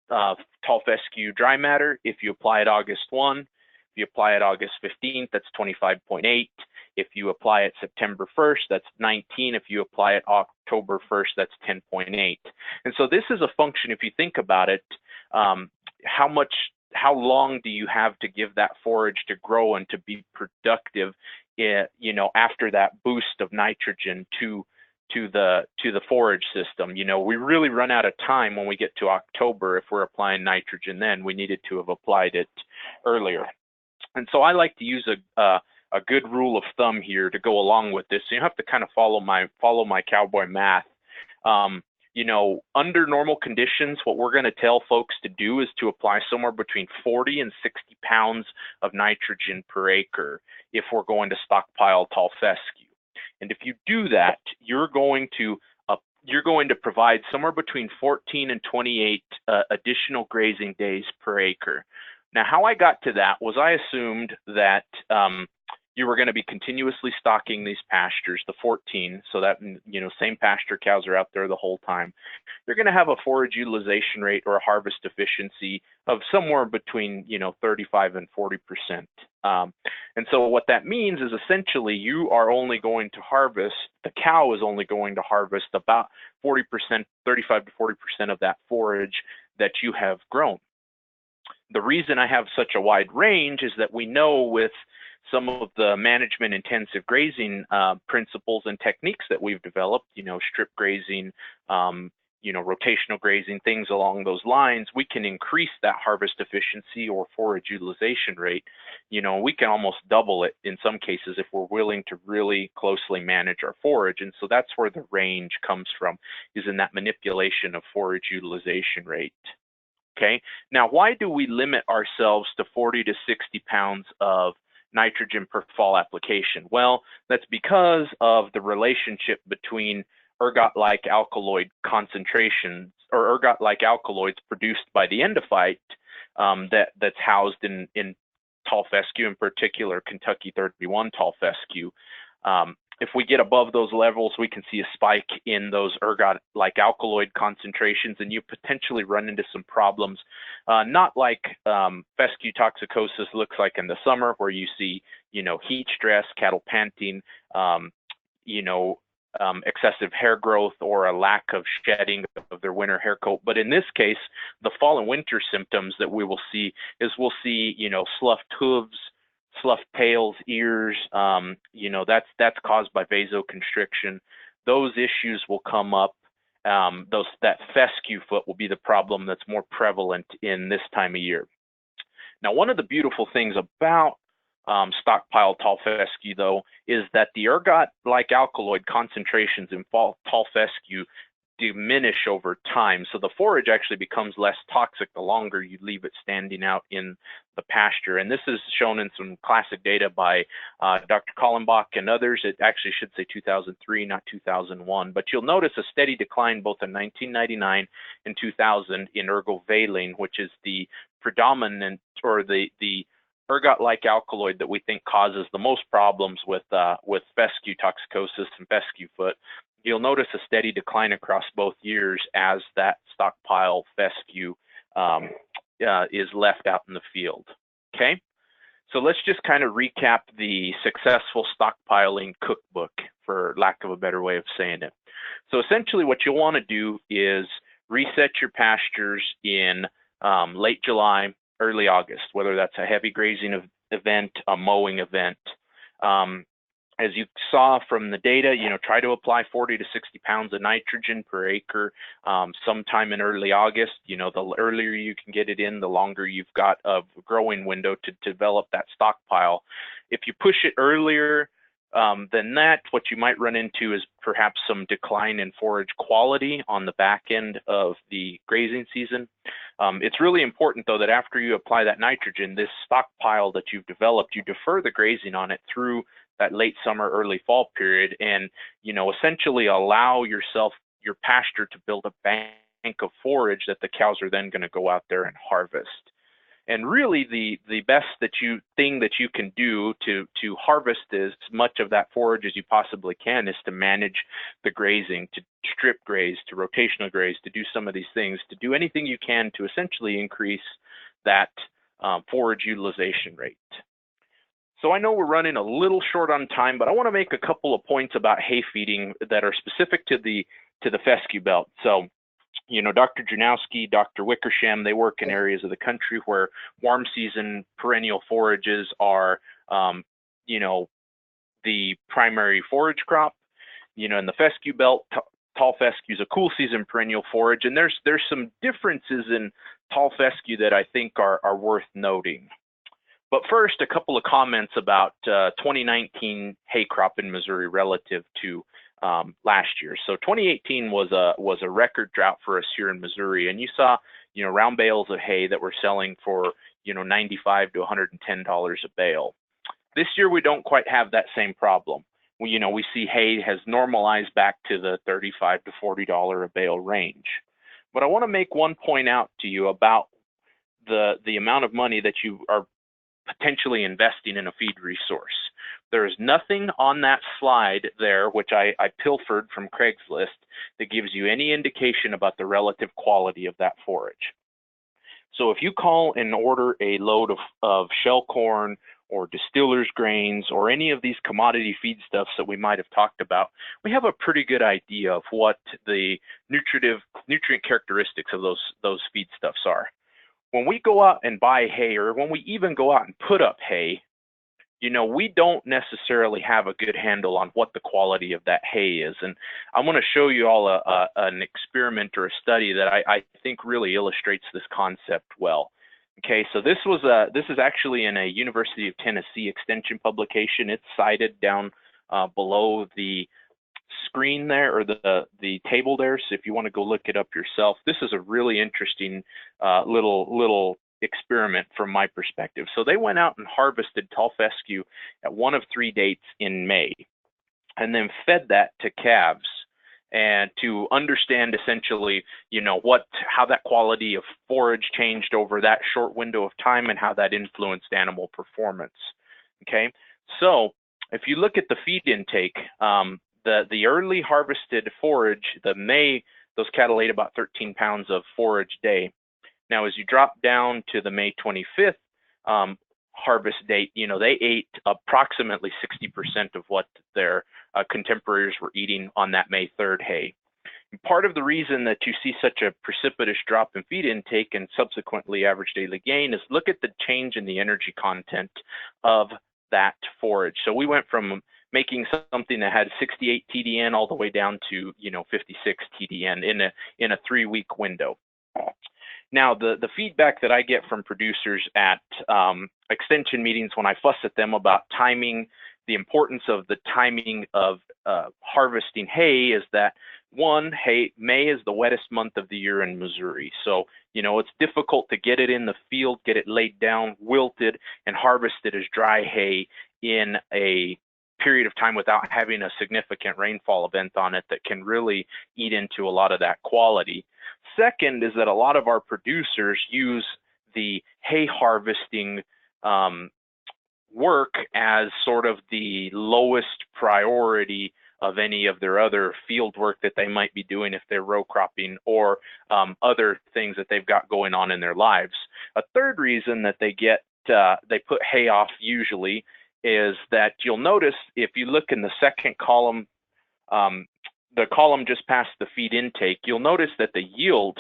tall fescue dry matter. If you apply it August 1, if you apply it August 15th, that's 25.8. If you apply it September 1st, that's 19. If you apply it October 1st, that's 10.8. And so this is a function, if you think about it, how long do you have to give that forage to grow and to be productive, you know, after that boost of nitrogen to the forage system? You know, we really run out of time when we get to October. If we're applying nitrogen, then we needed to have applied it earlier. And so I like to use a good rule of thumb here to go along with this. So you have to kind of follow my cowboy math. You know, under normal conditions, what we're going to tell folks to do is to apply somewhere between 40 and 60 pounds of nitrogen per acre if we're going to stockpile tall fescue. And if you do that, you're going to provide somewhere between 14 and 28 additional grazing days per acre. Now, how I got to that was I assumed that you were going to be continuously stocking these pastures, the 14, so that, you know, same pasture cows are out there the whole time. You're going to have a forage utilization rate or a harvest efficiency of somewhere between, you know, 35 and 40%. And so what that means is essentially you are only going to harvest, the cow is only going to harvest about 40%, 35 to 40% of that forage that you have grown. The reason I have such a wide range is that we know with some of the management intensive grazing principles and techniques that we've developed, you know, strip grazing, you know, rotational grazing, things along those lines, we can increase that harvest efficiency or forage utilization rate. You know, we can almost double it in some cases if we're willing to really closely manage our forage. And so that's where the range comes from, is in that manipulation of forage utilization rate. Okay, now why do we limit ourselves to 40 to 60 pounds of nitrogen per fall application? Well, that's because of the relationship between ergot-like alkaloid concentrations, or ergot-like alkaloids produced by the endophyte that's housed in tall fescue, in particular Kentucky 31 tall fescue. If we get above those levels, we can see a spike in those ergot-like alkaloid concentrations, and you potentially run into some problems, not like fescue toxicosis looks like in the summer, where you see, you know, heat stress, cattle panting, you know, excessive hair growth, or a lack of shedding of their winter hair coat. But in this case, the fall and winter symptoms that we will see is we'll see, you know, sloughed hooves, sloughed tails, ears, you know, that's caused by vasoconstriction. Those issues will come up. That fescue foot will be the problem that's more prevalent in this time of year. Now, one of the beautiful things about stockpile tall fescue, though, is that the ergot-like alkaloid concentrations in tall fescue diminish over time. So the forage actually becomes less toxic the longer you leave it standing out in the pasture. And this is shown in some classic data by Dr. Kallenbach and others. It actually should say 2003, not 2001. But you'll notice a steady decline both in 1999 and 2000 in ergovaline, which is the predominant, or the ergot-like alkaloid that we think causes the most problems with fescue toxicosis and fescue foot. You'll notice a steady decline across both years as that stockpile fescue is left out in the field. Okay, so let's just kind of recap the successful stockpiling cookbook, for lack of a better way of saying it. So essentially what you'll want to do is reset your pastures in late July, early August, whether that's a heavy grazing event, a mowing event. As you saw from the data, you know, try to apply 40 to 60 pounds of nitrogen per acre sometime in early August. You know, the earlier you can get it in, the longer you've got a growing window to develop that stockpile. If you push it earlier than that, what you might run into is perhaps some decline in forage quality on the back end of the grazing season. It's really important, though, that after you apply that nitrogen, this stockpile that you've developed, you defer the grazing on it through that late summer, early fall period, and, you know, essentially allow your pasture to build a bank of forage that the cows are then going to go out there and harvest. And really the best thing that you can do to harvest as much of that forage as you possibly can is to manage the grazing, to strip graze, to rotational graze, to do some of these things, to do anything you can to essentially increase that forage utilization rate. So I know we're running a little short on time, but I want to make a couple of points about hay feeding that are specific to the fescue belt. So, you know, Dr. Drewnoski, Dr. Wickersham, they work in areas of the country where warm season perennial forages are, you know, the primary forage crop. You know, in the fescue belt, tall fescue is a cool season perennial forage, and there's some differences in tall fescue that I think are worth noting. But first, a couple of comments about 2019 hay crop in Missouri relative to last year. So 2018 was a record drought for us here in Missouri, and you saw, you know, round bales of hay that were selling for, you know, $95 to $110 a bale. This year we don't quite have that same problem. We see hay has normalized back to the $35 to $40 a bale range. But I want to make one point out to you about the amount of money that you are potentially investing in a feed resource. There is nothing on that slide there, which I pilfered from Craigslist, that gives you any indication about the relative quality of that forage. So if you call and order a load of shell corn or distiller's grains or any of these commodity feedstuffs that we might have talked about, we have a pretty good idea of what the nutrient characteristics of those feedstuffs are. When we go out and buy hay, or when we even go out and put up hay, you know, we don't necessarily have a good handle on what the quality of that hay is. And I'm going to show you all an experiment or a study that I think really illustrates this concept well. Okay, so this is actually in a University of Tennessee extension publication. It's cited down below the screen there, or the table there. So if you want to go look it up yourself, this is a really interesting little experiment from my perspective. So they went out and harvested tall fescue at one of 3 dates in May, and then fed that to calves, and to understand essentially, you know, how that quality of forage changed over that short window of time and how that influenced animal performance. Okay, so if you look at the feed intake, the early harvested forage, the May, those cattle ate about 13 pounds of forage a day. Now, as you drop down to the May 25th harvest date, you know, they ate approximately 60% of what their contemporaries were eating on that May 3rd hay. And part of the reason that you see such a precipitous drop in feed intake and subsequently average daily gain is look at the change in the energy content of that forage. So we went from making something that had 68 TDN all the way down to, you know, 56 TDN in a 3-week window. Now, the feedback that I get from producers at extension meetings when I fuss at them about timing, the importance of the timing of harvesting hay, is that, one, May is the wettest month of the year in Missouri. So, you know, it's difficult to get it in the field, get it laid down, wilted, and harvested as dry hay in a period of time without having a significant rainfall event on it that can really eat into a lot of that quality. Second is that a lot of our producers use the hay harvesting work as sort of the lowest priority of any of their other field work that they might be doing if they're row cropping or other things that they've got going on in their lives. A third reason that they put hay off usually is that you'll notice if you look in the second column, the column just past the feed intake, you'll notice that the yield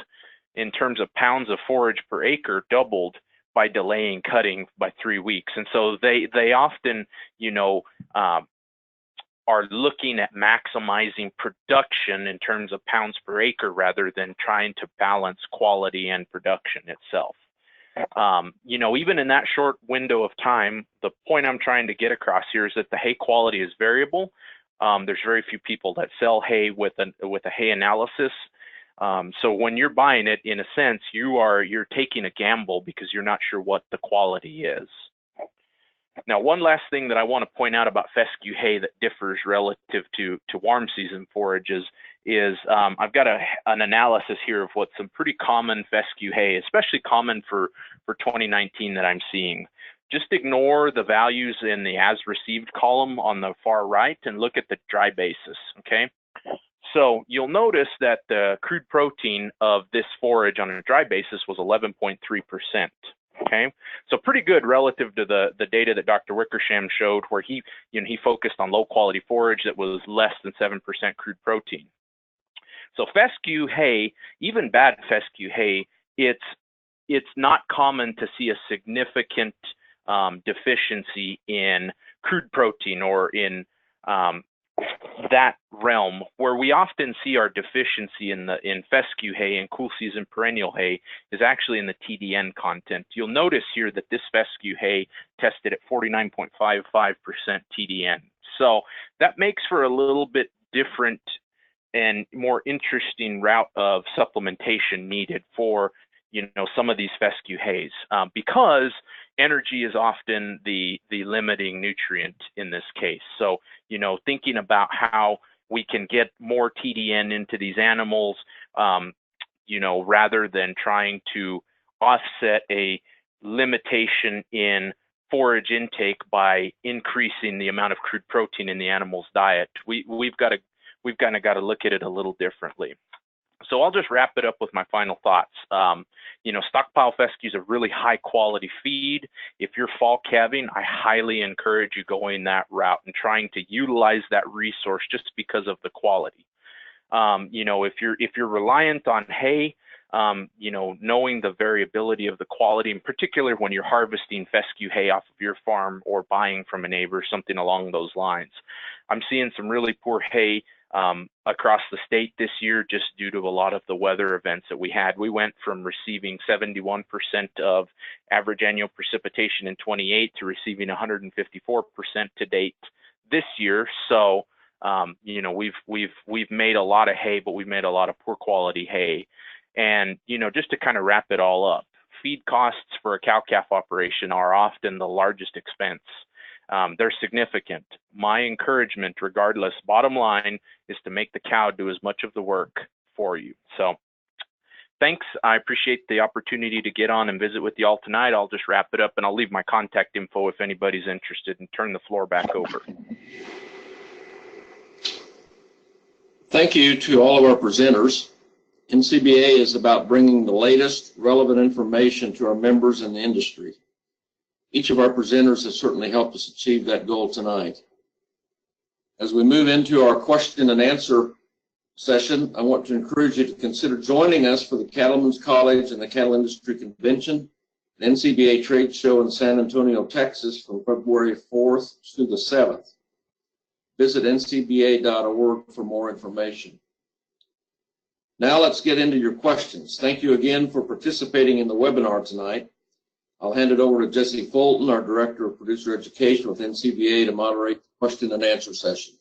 in terms of pounds of forage per acre doubled by delaying cutting by 3 weeks. And so they often, you know, are looking at maximizing production in terms of pounds per acre rather than trying to balance quality and production itself. You know, even in that short window of time, the point I'm trying to get across here is that the hay quality is variable. There's very few people that sell hay with a hay analysis. So when you're buying it, in a sense, you're taking a gamble because you're not sure what the quality is. Now, one last thing that I want to point out about fescue hay that differs relative to warm season forages is I've got an analysis here of what some pretty common fescue hay, especially common for 2019 that I'm seeing. Just ignore the values in the as received column on the far right and look at the dry basis, okay? So you'll notice that the crude protein of this forage on a dry basis was 11.3%, okay? So pretty good relative to the data that Dr. Wickersham showed, where he focused on low quality forage that was less than 7% crude protein. So fescue hay, even bad fescue hay, it's not common to see a significant deficiency in crude protein or in that realm. Where we often see our deficiency in fescue hay and cool season perennial hay is actually in the TDN content. You'll notice here that this fescue hay tested at 49.55% TDN. So that makes for a little bit different and more interesting route of supplementation needed for some of these fescue hays, because energy is often the limiting nutrient in this case. So thinking about how we can get more TDN into these animals, rather than trying to offset a limitation in forage intake by increasing the amount of crude protein in the animal's diet, we've kind of got to look at it a little differently. So I'll just wrap it up with my final thoughts. Stockpile fescue is a really high quality feed. If you're fall calving, I highly encourage you going that route and trying to utilize that resource just because of the quality. If you're reliant on hay, knowing the variability of the quality, in particular when you're harvesting fescue hay off of your farm or buying from a neighbor, something along those lines. I'm seeing some really poor hay across the state this year just due to a lot of the weather events that we had. We went from receiving 71% of average annual precipitation in 28 to receiving 154% to date this year. So we've made a lot of hay, but we've made a lot of poor quality hay. And just to kind of wrap it all up, feed costs for a cow-calf operation are often the largest expense. They're significant. My encouragement, regardless, bottom line, is to make the cow do as much of the work for you. So thanks. I appreciate the opportunity to get on and visit with you all tonight. I'll just wrap it up and I'll leave my contact info if anybody's interested, and turn the floor back over. Thank you to all of our presenters. NCBA is about bringing the latest relevant information to our members and the industry. Each of our presenters has certainly helped us achieve that goal tonight. As we move into our question and answer session, I want to encourage you to consider joining us for the Cattlemen's College and the Cattle Industry Convention, the NCBA Trade Show in San Antonio, Texas, from February 4th to the 7th. Visit ncba.org for more information. Now let's get into your questions. Thank you again for participating in the webinar tonight. I'll hand it over to Jesse Fulton, our Director of Producer Education with NCBA, to moderate the question and answer session.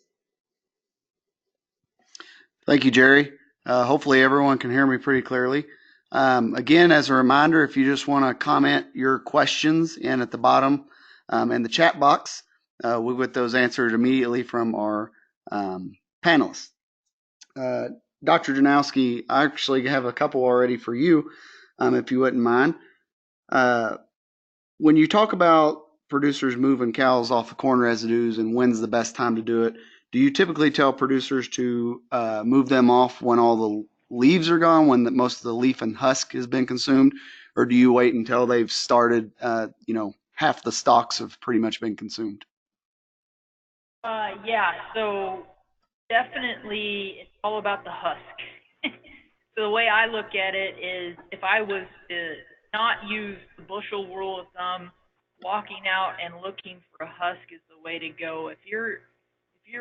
Thank you, Jerry. Hopefully everyone can hear me pretty clearly. Again, as a reminder, if you just want to comment your questions in at the bottom in the chat box, we'll get those answered immediately from our panelists. Dr. Drewnoski, I actually have a couple already for you, if you wouldn't mind. When you talk about producers moving cows off of corn residues and when's the best time to do it, do you typically tell producers to move them off when all the leaves are gone, when most of the leaf and husk has been consumed, or do you wait until they've started, half the stalks have pretty much been consumed? Yeah, so definitely it's all about the husk. So the way I look at it is, if I was to not use the bushel rule of thumb, walking out and looking for a husk is the way to go. If you're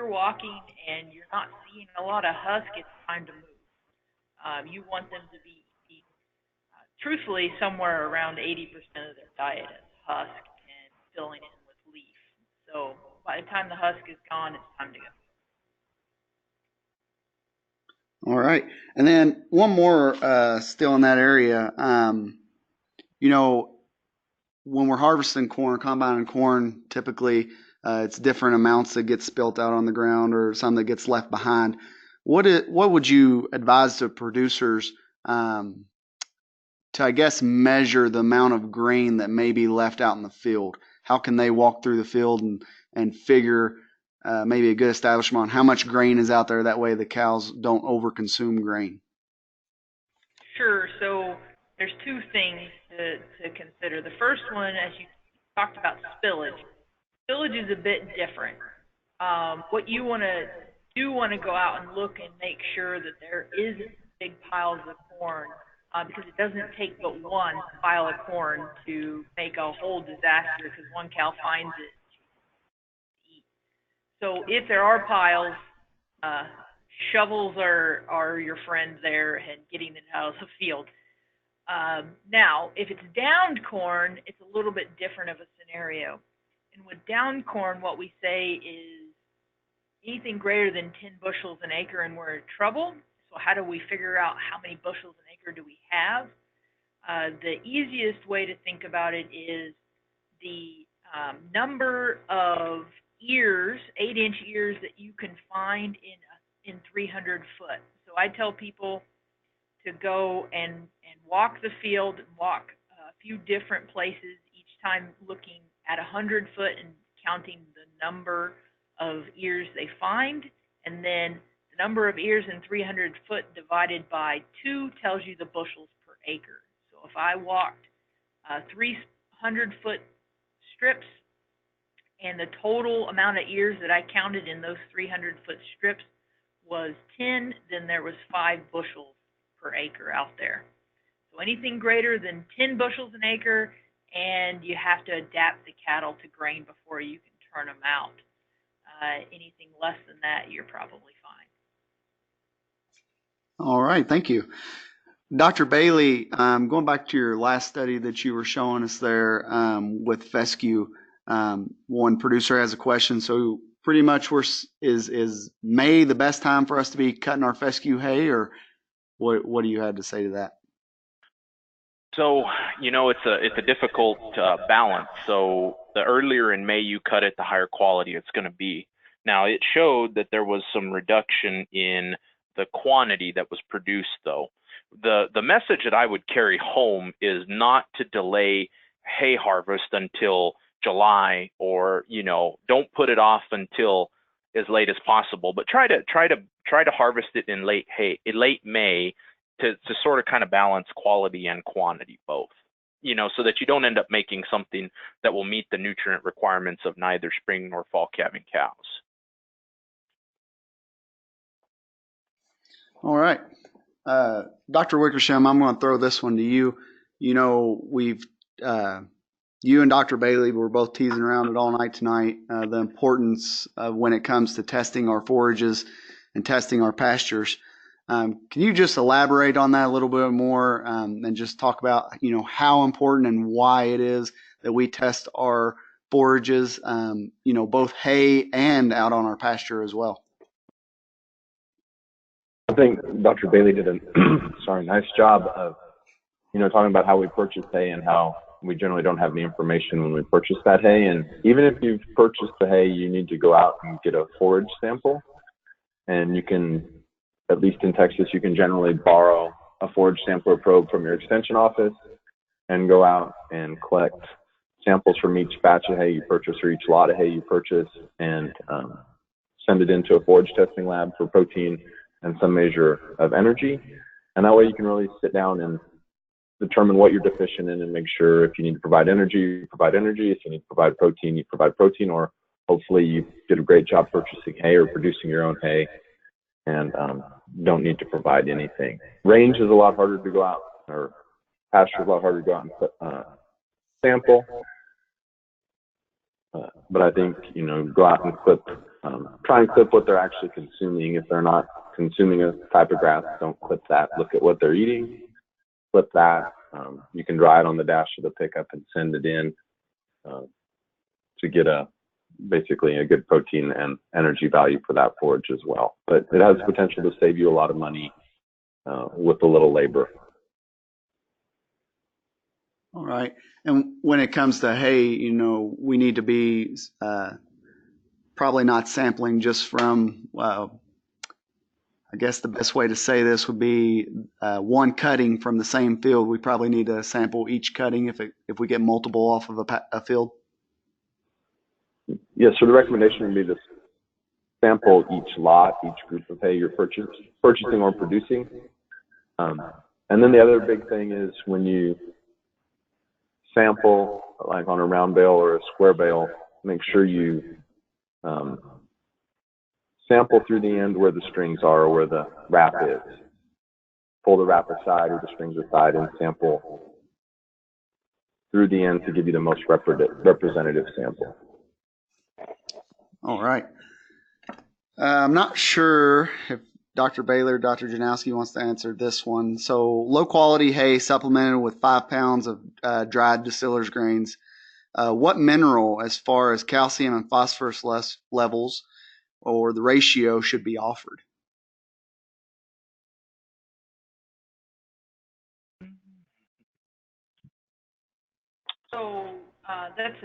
walking and you're not seeing a lot of husk, it's time to move. You want them to be eating, truthfully, somewhere around 80% of their diet is husk and filling in with leaf. So by the time the husk is gone, it's time to go. All right. And then one more still in that area. When we're harvesting corn, combining corn, typically it's different amounts that get spilt out on the ground or some that gets left behind. what would you advise to producers to, I guess, measure the amount of grain that may be left out in the field? How can they walk through the field and figure maybe a good establishment on how much grain is out there? That way the cows don't overconsume grain. Sure. So there's two things to consider. The first one, as you talked about, spillage. Spillage is a bit different. What you want to go out and look and make sure that there is big piles of corn, because it doesn't take but one pile of corn to make a whole disaster because one cow finds it to eat. So if there are piles, shovels are your friends there and getting it out of the field. Now, if it's downed corn, it's a little bit different of a scenario. And with downed corn, what we say is anything greater than 10 bushels an acre and we're in trouble. So how do we figure out how many bushels an acre do we have? The easiest way to think about it is the number of ears, 8-inch ears that you can find in 300 foot. So I tell people to go and walk the field and walk a few different places each time, looking at 100 foot and counting the number of ears they find, and then the number of ears in 300 foot divided by 2 tells you the bushels per acre. So if I walked 300 foot strips and the total amount of ears that I counted in those 300 foot strips was 10, then there was 5 bushels per acre out there. So anything greater than 10 bushels an acre, and you have to adapt the cattle to grain before you can turn them out. Anything less than that, you're probably fine. All right, thank you. Dr. Bailey, going back to your last study that you were showing us there with Fescue, one producer has a question. So pretty much is May the best time for us to be cutting our fescue hay, or what do you have to say to that? So, it's a difficult balance. So the earlier in May you cut it, the higher quality it's going to be. Now, it showed that there was some reduction in the quantity that was produced, though. The message that I would carry home is not to delay hay harvest until July, or don't put it off until as late as possible, but try to harvest it in late May to sort of kind of balance quality and quantity both, so that you don't end up making something that will meet the nutrient requirements of neither spring nor fall calving cows. All right. Dr. Wickersham, I'm going to throw this one to you. We've you and Dr. Bailey were both teasing around it all night tonight, the importance of when it comes to testing our forages and testing our pastures. Can you just elaborate on that a little bit more and just talk about, how important and why it is that we test our forages, both hay and out on our pasture as well? I think Dr. Bailey did a nice job of, talking about how we purchase hay and how we generally don't have any information when we purchase that hay. And even if you've purchased the hay, you need to go out and get a forage sample. And you can, at least in Texas, you can generally borrow a forage sampler probe from your extension office and go out and collect samples from each batch of hay you purchase or each lot of hay you purchase, and send it into a forage testing lab for protein and some measure of energy. And that way you can really sit down and determine what you're deficient in and make sure if you need to provide energy, you provide energy. If you need to provide protein, you provide protein, or hopefully you did a great job purchasing hay or producing your own hay and don't need to provide anything. Range is a lot harder to go out, or pasture is a lot harder to go out and sample. But I think, go out and try and clip what they're actually consuming. If they're not consuming a type of grass, don't clip that. Look at what they're eating, clip that. You can dry it on the dash of the pickup and send it in to get basically a good protein and energy value for that forage as well. But it has the potential to save you a lot of money with a little labor. All right. And when it comes to hay, we need to be probably not sampling just from, I I guess the best way to say this would be one cutting from the same field. We probably need to sample each cutting if we get multiple off of a field. Yeah, so the recommendation would be to sample each lot, each group of hay you're purchasing or producing. And then the other big thing is when you sample, like on a round bale or a square bale, make sure you sample through the end where the strings are or where the wrap is. Pull the wrap aside or the strings aside and sample through the end to give you the most representative sample. All right. I'm not sure if Dr. Baylor, Dr. Drewnoski wants to answer this one. So low quality hay supplemented with 5 pounds of dried distiller's grains. What mineral, as far as calcium and phosphorus levels or the ratio, should be offered? So that's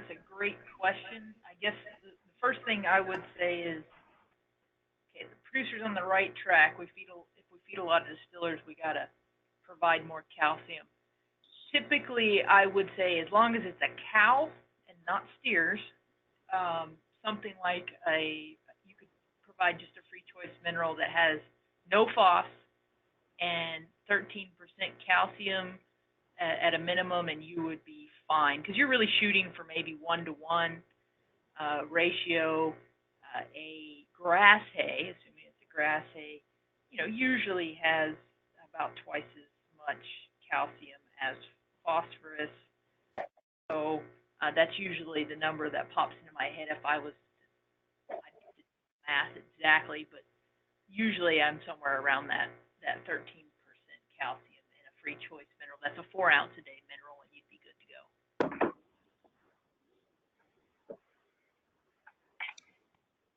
a great question. I guess the first thing I would say is, okay, the producer's on the right track. If we feed a lot of distillers, we gotta provide more calcium. Typically, I would say as long as it's a cow and not steers, something like you could provide just a free choice mineral that has no phos and 13% calcium at a minimum, and you would be fine, because you're really shooting for maybe 1-to-1 ratio. A grass hay, assuming it's a grass hay, usually has about twice as much calcium as phosphorus. So that's usually the number that pops into my head if I did math exactly, but usually I'm somewhere around that 13% calcium in a free choice mineral. That's a 4 ounce a day mineral, and you'd be good to go.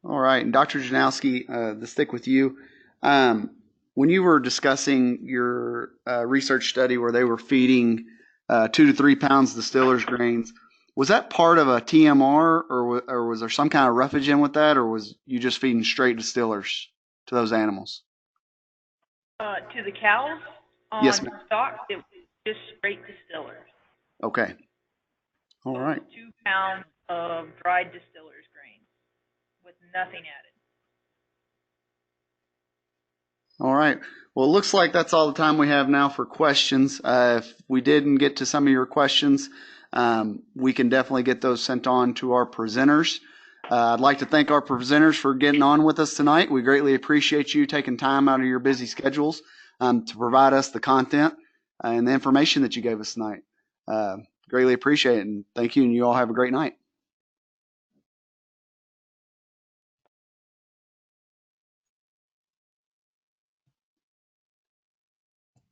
All right. And Dr. Drewnoski, to stick with you, when you were discussing your research study where they were feeding 2 to 3 pounds of distiller's grains, was that part of a TMR, or was there some kind of roughage in with that, or was you just feeding straight distillers to those animals? To the cows on Yes, ma'am. stock, it was just straight distillers. Okay. All So right. 2 pounds of dried distiller's grain with nothing added. All right. Well, it looks like that's all the time we have now for questions. If we didn't get to some of your questions, we can definitely get those sent on to our presenters. I'd like to thank our presenters for getting on with us tonight. We greatly appreciate you taking time out of your busy schedules to provide us the content and the information that you gave us tonight. Greatly appreciate it, and thank you, and you all have a great night.